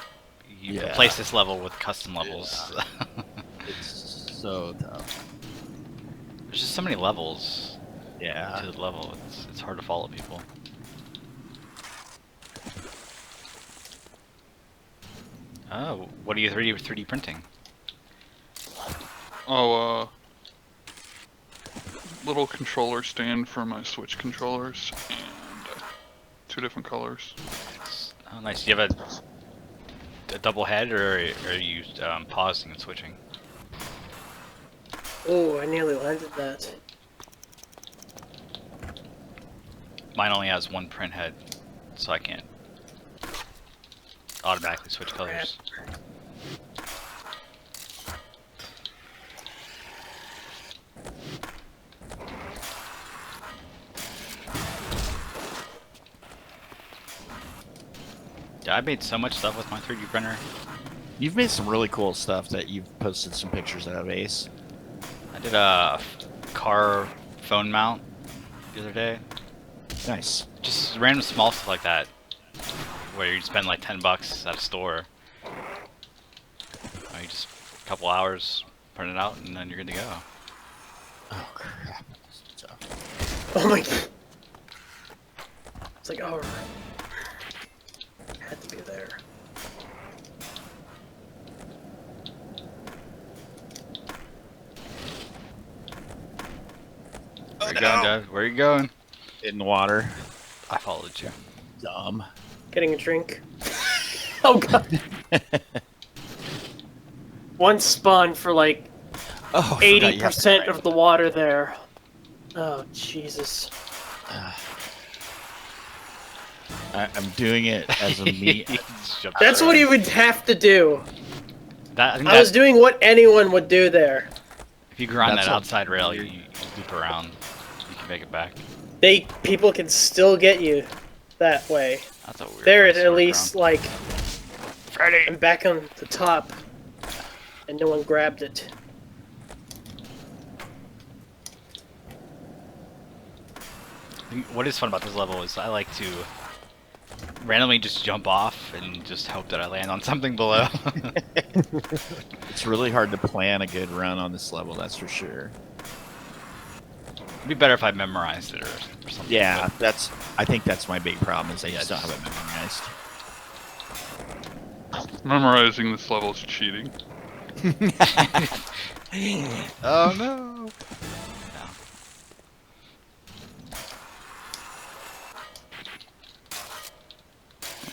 you Yeah. replace this level with custom levels? It's so tough. There's just so many levels Yeah. to the level. It's hard to follow people. Oh, what are you 3D printing? Oh, little controller stand for my Switch controllers, and 2 different colors. Oh, nice. Do you have a double head, or are you pausing and switching? Oh, I nearly landed that. Mine only has 1 print head, so I can't automatically switch colors. Yeah, I made so much stuff with my 3D printer. You've made some really cool stuff that you've posted some pictures of, Ace. I did a car phone mount the other day. Nice. Just random small stuff like that, where you spend like $10 at a store. You just a couple hours, print it out, and then you're good to go. Oh crap. This is tough. Oh my god. It's like, oh, had to be there. Where you going, Dad? Where you going? In the water. I followed you. Dumb. Getting a drink. Oh god. One spawn for like Oh, I forgot you have to 80% grind of the water there. Oh, Jesus. I'm doing it as a me. That's what you would have to do. I think I was doing what anyone would do there. if you grind That's that a- outside rail, you loop around. You can make it back. People can still get you that way. That's a weird. There, place to at work least, around. like, Freddy. I'm back on the top, and no one grabbed it. What is fun about this level is I like to randomly just jump off and just hope that I land on something below. It's really hard to plan a good run on this level, that's for sure. It'd be better if I memorized it or something. Yeah, but I think that's my big problem is I just don't have it memorized. Memorizing this level is cheating. Oh no.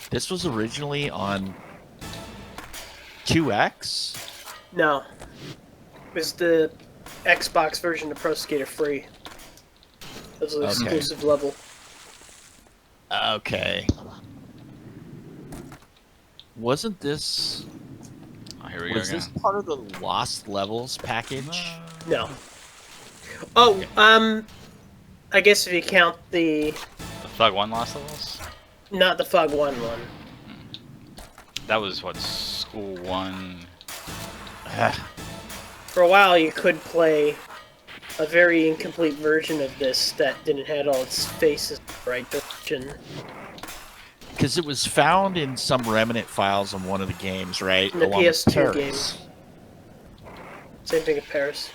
This was originally on 2X? No. It was the Xbox version of Pro Skater Free. It was an Okay. exclusive level. Okay. Wasn't this... Oh, here we go Was again. this part of the Lost Levels package? No. Oh, I guess if you count the... The Thug 1 Lost Levels? Not the Fog 1 one. That was what, School 1? For a while, you could play a very incomplete version of this that didn't have all its faces in the right direction. Because it was found in some remnant files on one of the games, right? In the Along with PS2 Paris. Same thing in Paris.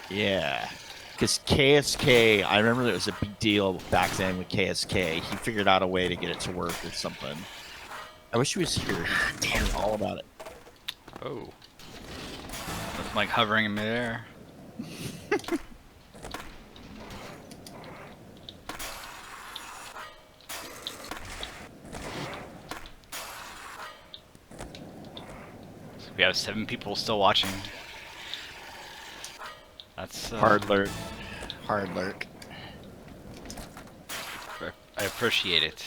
Yeah. Because KSK, I remember there was a big deal back then with KSK. He figured out a way to get it to work or something. I wish he was here. He'd tell me all about it. Oh. With Mike hovering in midair. We have 7 people still watching. That's Hard lurk. Hard lurk. I appreciate it.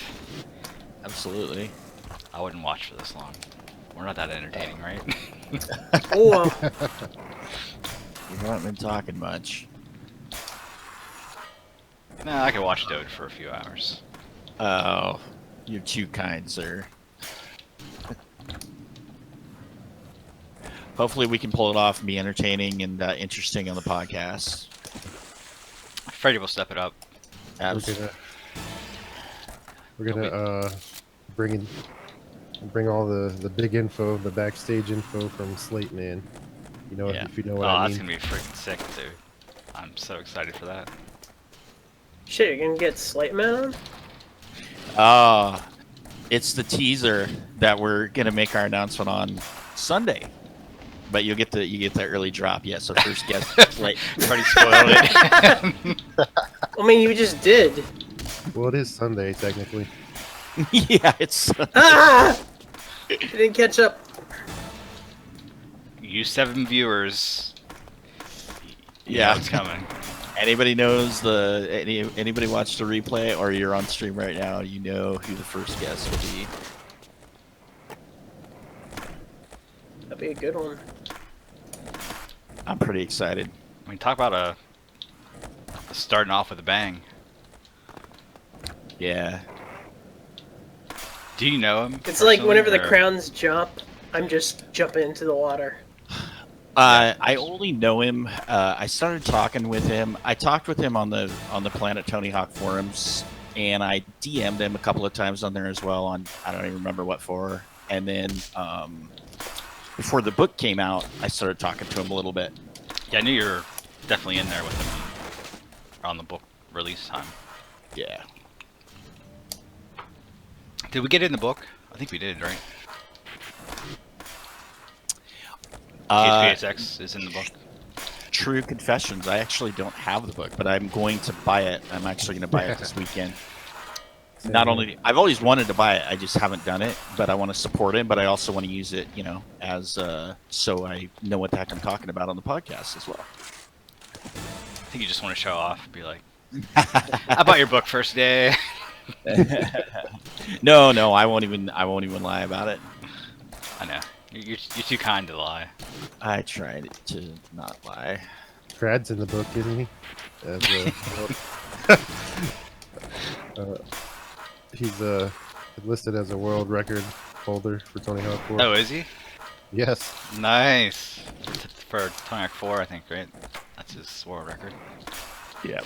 Absolutely. I wouldn't watch for this long. We're not that entertaining, right? Oh, You haven't been talking much. Nah, I could watch Dode for a few hours. Oh, you're too kind, sir. Hopefully we can pull it off and be entertaining and interesting on the podcast. Freddy will step it up. We're gonna bring all the big info, the backstage info from Slate Man. You know, Yeah. if you know Oh, what I that's mean. gonna be freaking sick, dude. I'm so excited for that. shit, you're gonna get Slate Man on? It's the teaser that we're gonna make our announcement on Sunday. But you get the early drop, yeah. So first guess, like Freddy spoiled it. I mean, you just did. Well, it is Sunday technically. yeah, it's Ah! You didn't catch up. You 7 viewers. You Yeah. know it's coming. anybody knows anybody watched the replay or you're on stream right now, you know who the first guest will be. That'd be a good one. I'm pretty excited. I mean, talk about a starting off with a bang. Yeah. Do you know him? It's like personally, whenever the or- crowns jump, I'm just jumping into the water. I only know him. I started talking with him. I talked with him on the Planet Tony Hawk forums, and I DM'd him a couple of times on there as well. On I don't even remember what for. And then before the book came out, I started talking to him a little bit. Yeah, I knew you were definitely in there with him on the book release time. Yeah. Did we get it in the book? I think we did, right? THPS3 is in the book. True Confessions. I actually don't have the book, but I'm going to buy it. I'm actually going to buy it this weekend. Not only I've always wanted to buy it, I just haven't done it. But I want to support it. But I also want to use it, you know, as so I know what the heck I'm talking about on the podcast as well. I think you just want to show off, be like, I bought your book first day. No, no, I won't even lie about it. I know. You're too kind to lie. I tried to not lie. Crad's in the book, isn't he? As he's listed as a world record holder for Tony Hawk 4. Oh, is he? Yes. Nice. For Tony Hawk 4, I think, right? That's his world record. Yeah.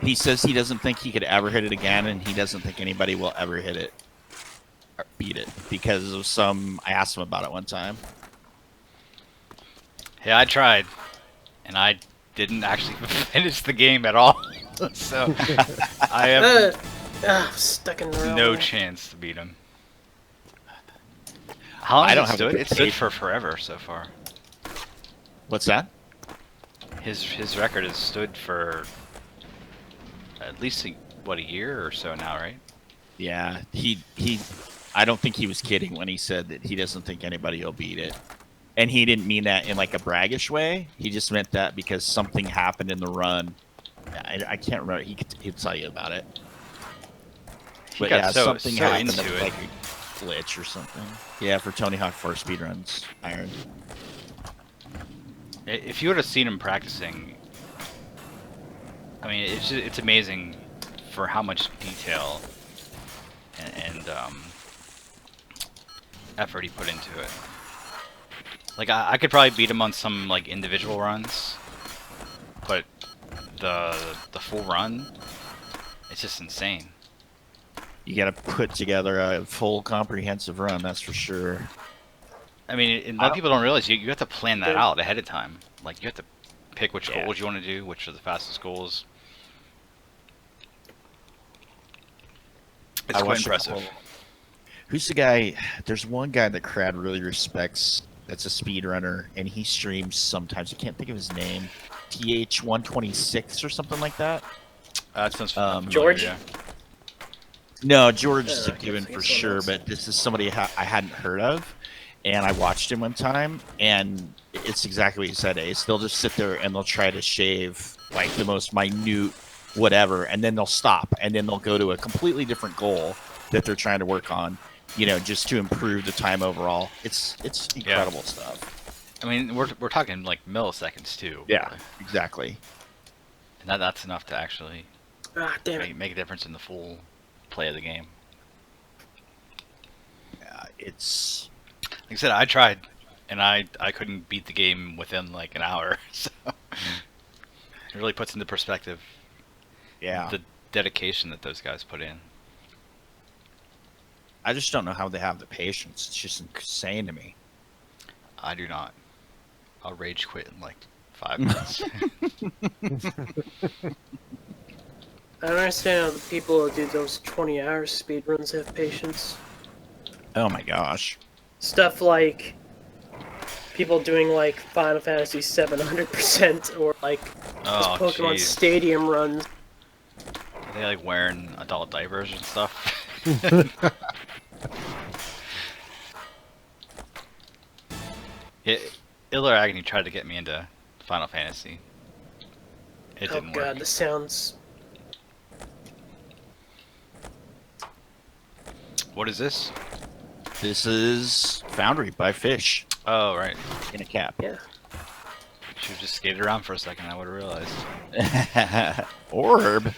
He says he doesn't think he could ever hit it again, and he doesn't think anybody will ever hit it or beat it because of some. I asked him about it one time. Hey, I tried, and I didn't actually finish the game at all. So I have stuck in the railway. no chance to beat him. How long I has don't it have a stood? good It stood patience. for forever so far. What's that? His record has stood for at least a year or so now, right? Yeah, he. I don't think he was kidding when he said that he doesn't think anybody will beat it, and he didn't mean that in like a braggish way. He just meant that because something happened in the run. I can't remember. He'd tell you about it. But got yeah, so something happened into that was it. like a glitch or something. Yeah, for Tony Hawk 4 speedruns, Iron. If you would have seen him practicing, I mean, it's amazing for how much detail and effort he put into it. Like I could probably beat him on some like individual runs, but the full run, it's just insane. You got to put together a full comprehensive run, that's for sure. I mean, and a lot of people don't realize you have to plan that out ahead of time. Like you have to pick which Yeah. goals you want to do, which are the fastest goals. It's I quite watched a impressive. couple- Who's the guy? There's one guy that Crad really respects. That's a speedrunner, and he streams sometimes. I can't think of his name. TH126 or something like that. That sounds familiar, George? yeah. No, George is a Okay, given so for someone sure, else. but this is somebody I hadn't heard of, and I watched him one time, and it's exactly what you said, Ace. They'll just sit there and they'll try to shave like the most minute whatever, and then they'll stop, and then they'll go to a completely different goal that they're trying to work on, just to improve the time overall. It's incredible stuff. I mean, we're talking like milliseconds too. Yeah, exactly. And that's enough to actually Damn it. make a difference in the full play of the game. It's Like I said, I tried, and I couldn't beat the game within like an hour. So it really puts into perspective the dedication that those guys put in. I just don't know how they have the patience. It's just insane to me. I do not. I'll rage quit in like 5 minutes. I don't understand how the people who do those 20-hour speedruns have patience. Oh my gosh. Stuff like people doing like Final Fantasy 700% or like Oh, those Pokemon jeez. Stadium runs. Are they like wearing adult diapers and stuff? Iller Agony tried to get me into Final Fantasy. It Oh didn't god, work. this sounds... What is this? This is Foundry by Fish Oh, right. in a cap. Yeah. Should have just skated around for a second, I would have realized. Orb.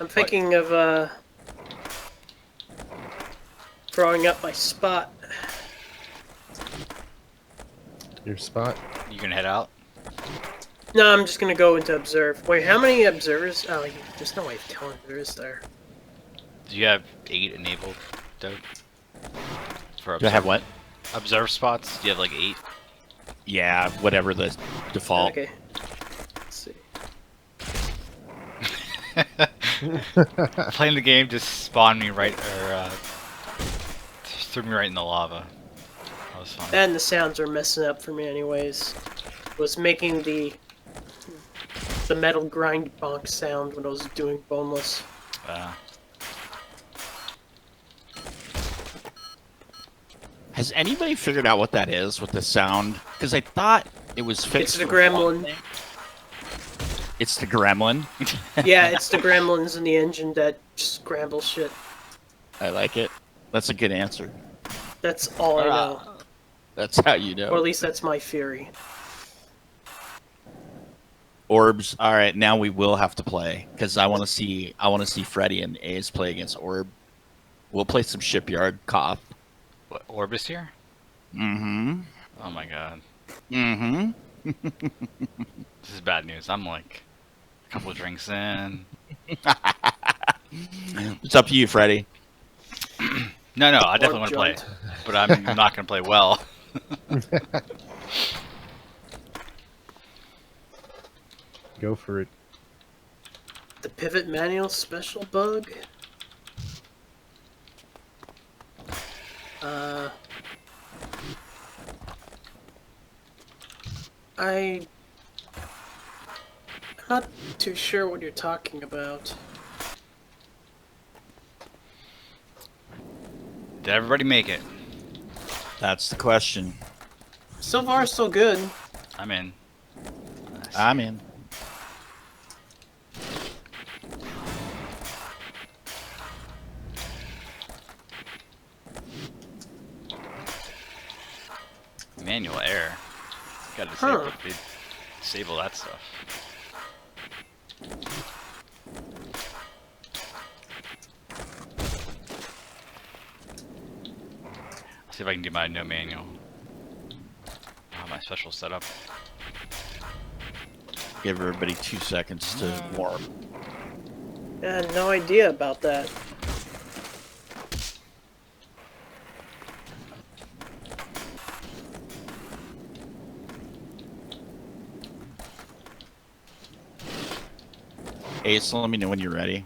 I'm thinking of throwing up my spot. Your spot. You can head out? No, I'm just gonna go into observe. Wait, how many observers? Oh, there's no way of telling there is there. Do you have 8 enabled, Doug? For Do I have what? Observe spots? Do you have like 8? Yeah, whatever the default. Okay. Let's see. Playing the game just spawned me right, or just threw me right in the lava. That was fun. And the sounds are messing up for me anyways. Was making the metal grind bonk sound when I was doing boneless. Has anybody figured out what that is with the sound? Because I thought it was fixed. It's the for one gremlin. thing. It's the gremlin. Yeah, it's the gremlins in the engine that scramble shit. I like it. That's a good answer. That's all I know. That's how you Or at know. least that's my theory. Orbs. All right, now we will have to play because I want to see Freddy and Ace play against Orb. We'll play some Shipyard Koth. What, Orbis here? Mm-hmm. Oh my god. Mm-hmm. This is bad news. I'm like a couple of drinks in. It's up to you, Freddy. No, I definitely want to play. jumped. But I'm not going to play well. Go for it. The pivot manual special bug? I'm not too sure what you're talking about. Did everybody make it? That's the question. So far, so good. I'm in. I'm in. Manual error. Gotta disable that stuff. See if I can do my no manual. Oh, my special setup. Give everybody 2 seconds to warm. I had no idea about that. Ace, let me know when you're ready.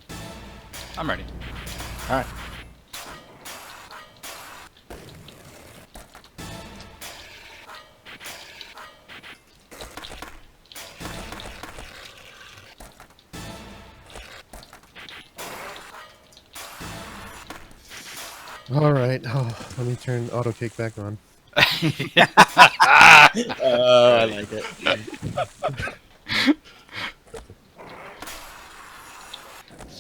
I'm ready. All right. All right. Oh, let me turn auto kick back on. I like it.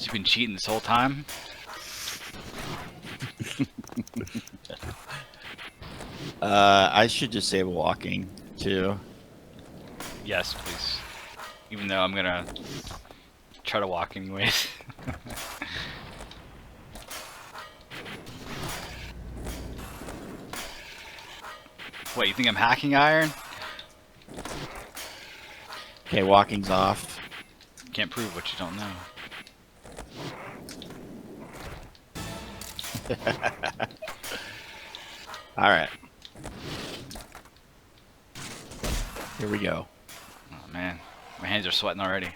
You've been cheating this whole time? I should disable walking too. Yes, please. Even though I'm gonna try to walk anyways. What, you think I'm hacking Iron? Okay, walking's off. Can't prove what you don't know. All right. Here we go. Oh man, my hands are sweating already.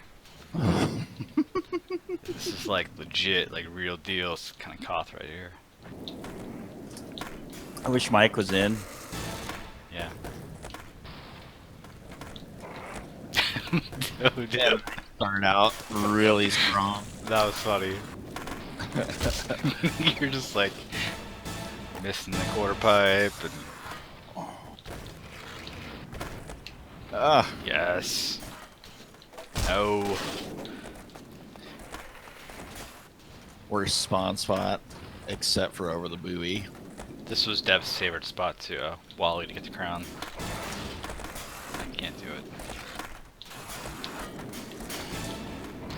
This is like legit, like real deal kind of Koth right here. I wish Mike was in. Yeah. Dude, Started out really strong. that was funny. You're just like missing the quarter pipe and yes. No. Worst spawn spot, except for over the buoy. This was Dev's favorite spot to Wally to get the crown. I can't do it.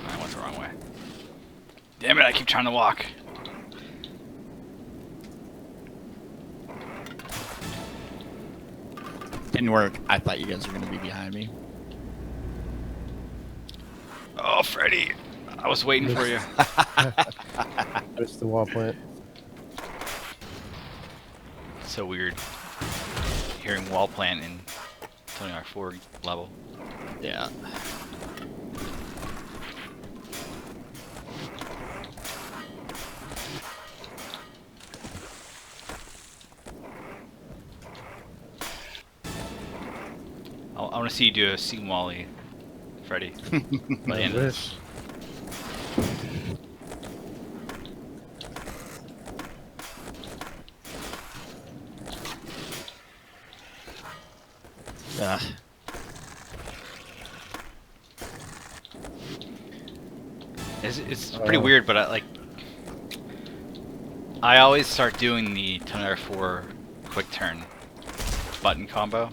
I went the wrong way. Damn it, I keep trying to walk. Didn't work. I thought you guys were gonna be behind me. Oh, Freddy. I was waiting for you. It's the wall plant. So weird hearing wall plant in 20R4 level. Yeah. I want to see you do a seam Wally, Freddy. By the end of this. It's pretty weird, but I always start doing the 10R4 quick turn button combo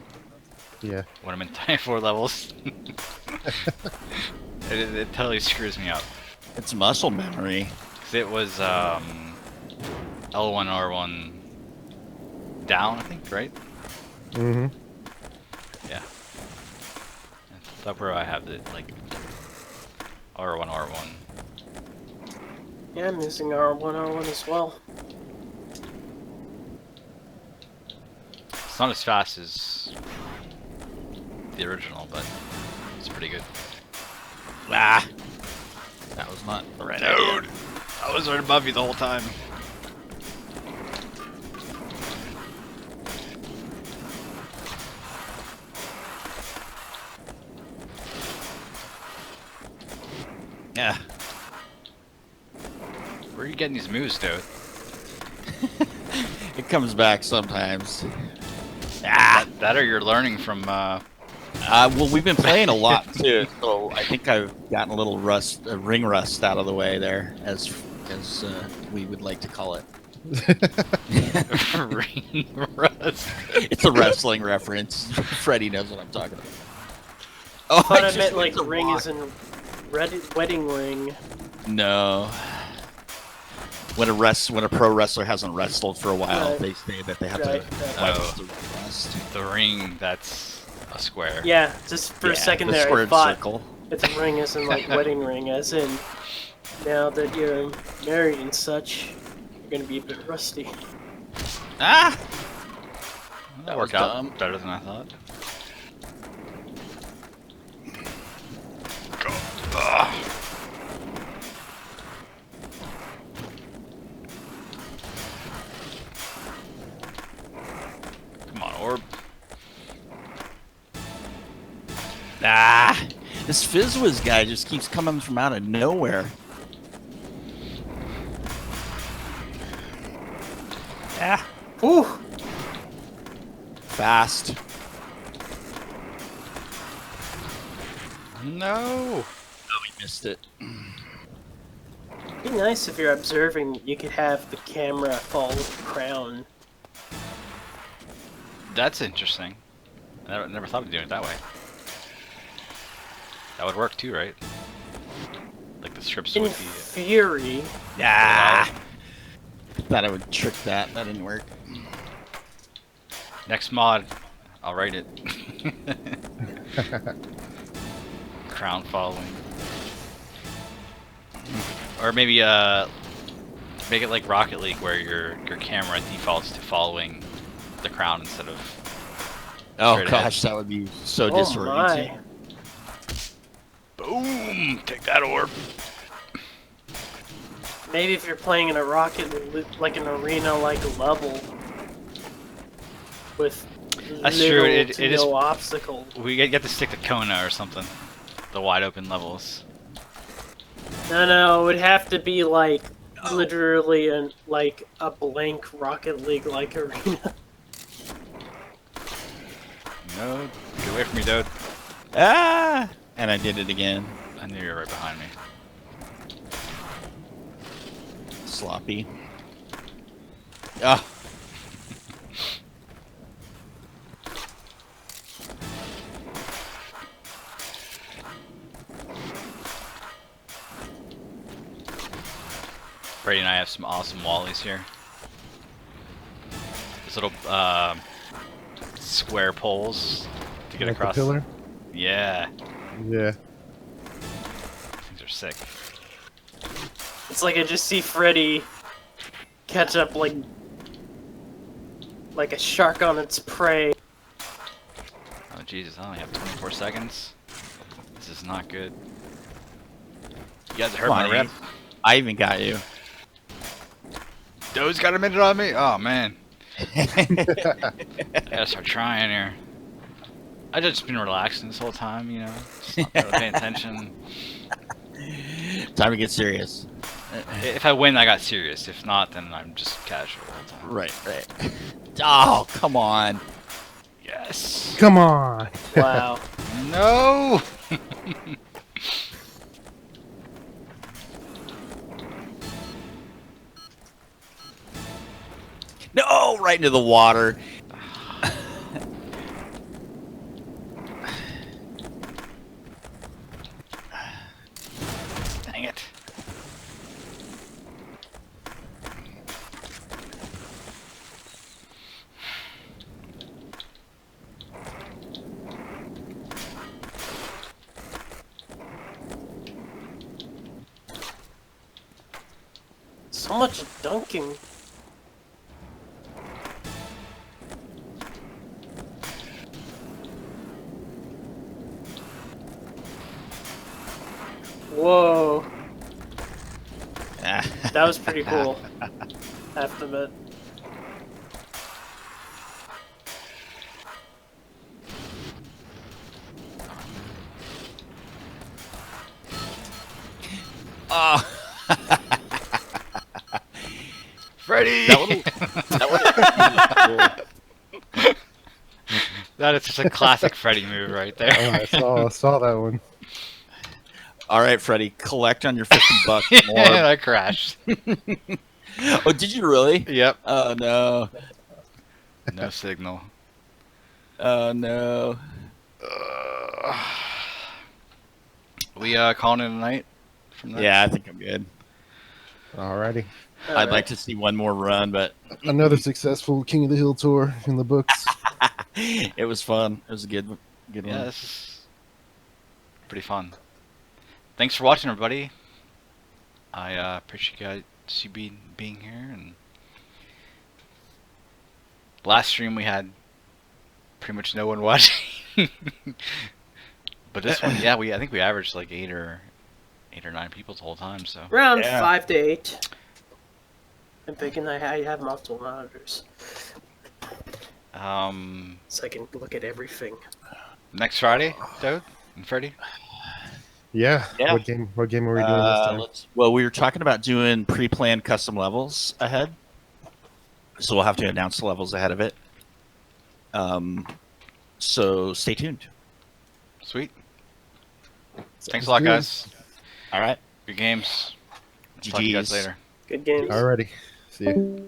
Yeah. when I'm in 10R4 levels. it totally screws me up. It's muscle memory. 'Cause it was L1 R1 down, I think, right? Mm-hmm. Yeah. That's where I have the like R1 R1. Yeah, I'm using R1 as well. It's not as fast as the original, but it's pretty good. Ah, that was not the right idea. I was right above you the whole time. Yeah. Where are you getting these moves, dude? It comes back sometimes. Ah. That or you're learning from Well, we've been playing a lot too, so I think I've gotten a little ring rust out of the way there, as we would like to call it. ring rust. It's a wrestling reference. Freddie knows what I'm talking about. Oh, But I just meant like hit the ring rock. is in wedding ring. No. When a pro wrestler hasn't wrestled for a while, Right. they say that they have Right, to right. wipe Oh. off the rust. The ring, that's a square. Yeah, just for a second the there, I squared thought circle. it's a ring as in like wedding ring, as in now that you're married and such, you're gonna be a bit rusty. Ah! That was worked out dumb. better than I thought. Come on, orb. Ah! This Fizzwiz guy just keeps coming from out of nowhere. Ah! Ooh, Fast. No. Oh, he missed it. it'd be nice if you're observing. You could have the camera follow the crown. That's interesting. I never thought of doing it that way. That would work too, right? Like the strips In would be. theory, Ah! Thought I would trick that. That didn't work. Next mod, I'll write it. Crown following. Or maybe make it like Rocket League where your camera defaults to following the crown instead of Oh straight gosh, that would be so oh disorienting. my. Boom! Take that orb. Maybe if you're playing in a like an arena-like level with That's little true, it to is- no obstacle. We get to stick to Kona or something. The wide open levels. No, it would have to be like literally like a blank Rocket League-like arena. No, get away from me, dude. Ah! And I did it again. I knew you were right behind me. Sloppy. Ah! Brady and I have some awesome wallies here. These little square poles to get Like the across. pillar? Yeah, Yeah. things are sick. It's like I just see Freddy catch up like a shark on its prey. Oh Jesus, I only have 24 seconds. This is not good. You guys heard Come my on, rep? I even got you. Doe's got a minute on me? Oh man. I gotta start trying here. I've just been relaxing this whole time, you know, just not really paying attention. Time to get serious. If I win, I got serious. If not, then I'm just casual all the time. Right. Oh, come on. Yes. Come on! Wow. No. Oh, right into the water. Dang it. So much dunking. Whoa, that was pretty cool. I have to admit. Oh. Freddy! That is just a classic Freddy move right there. Oh, I saw that one. All right, Freddy, collect on your $50 more. Yeah, that crashed. Oh, did you really? Yep. Oh no. No signal. Oh no. We calling it a night from that? Yeah, I think I'm good. Alrighty. I'd like to see one more run, but Another successful King of the Hill tour in the books. it was fun. It was a good Yeah, one. this is pretty fun. Thanks for watching, everybody. I appreciate you being here. And last stream we had pretty much no one watching, but this one, yeah, I think we averaged like 8 or 9 people the whole time. So Around Yeah. 5 to 8. I'm thinking I have multiple monitors, so I can look at everything. next Friday, Toad and Freddy. Yeah. Yeah. What game are we doing this time? Well, we were talking about doing pre-planned custom levels ahead, so we'll have to announce the levels ahead of it. So stay tuned. Sweet. Thanks Sounds a lot, good. guys. All right. Good games. Talk to you guys GGs. later. Good games. Alrighty. See you.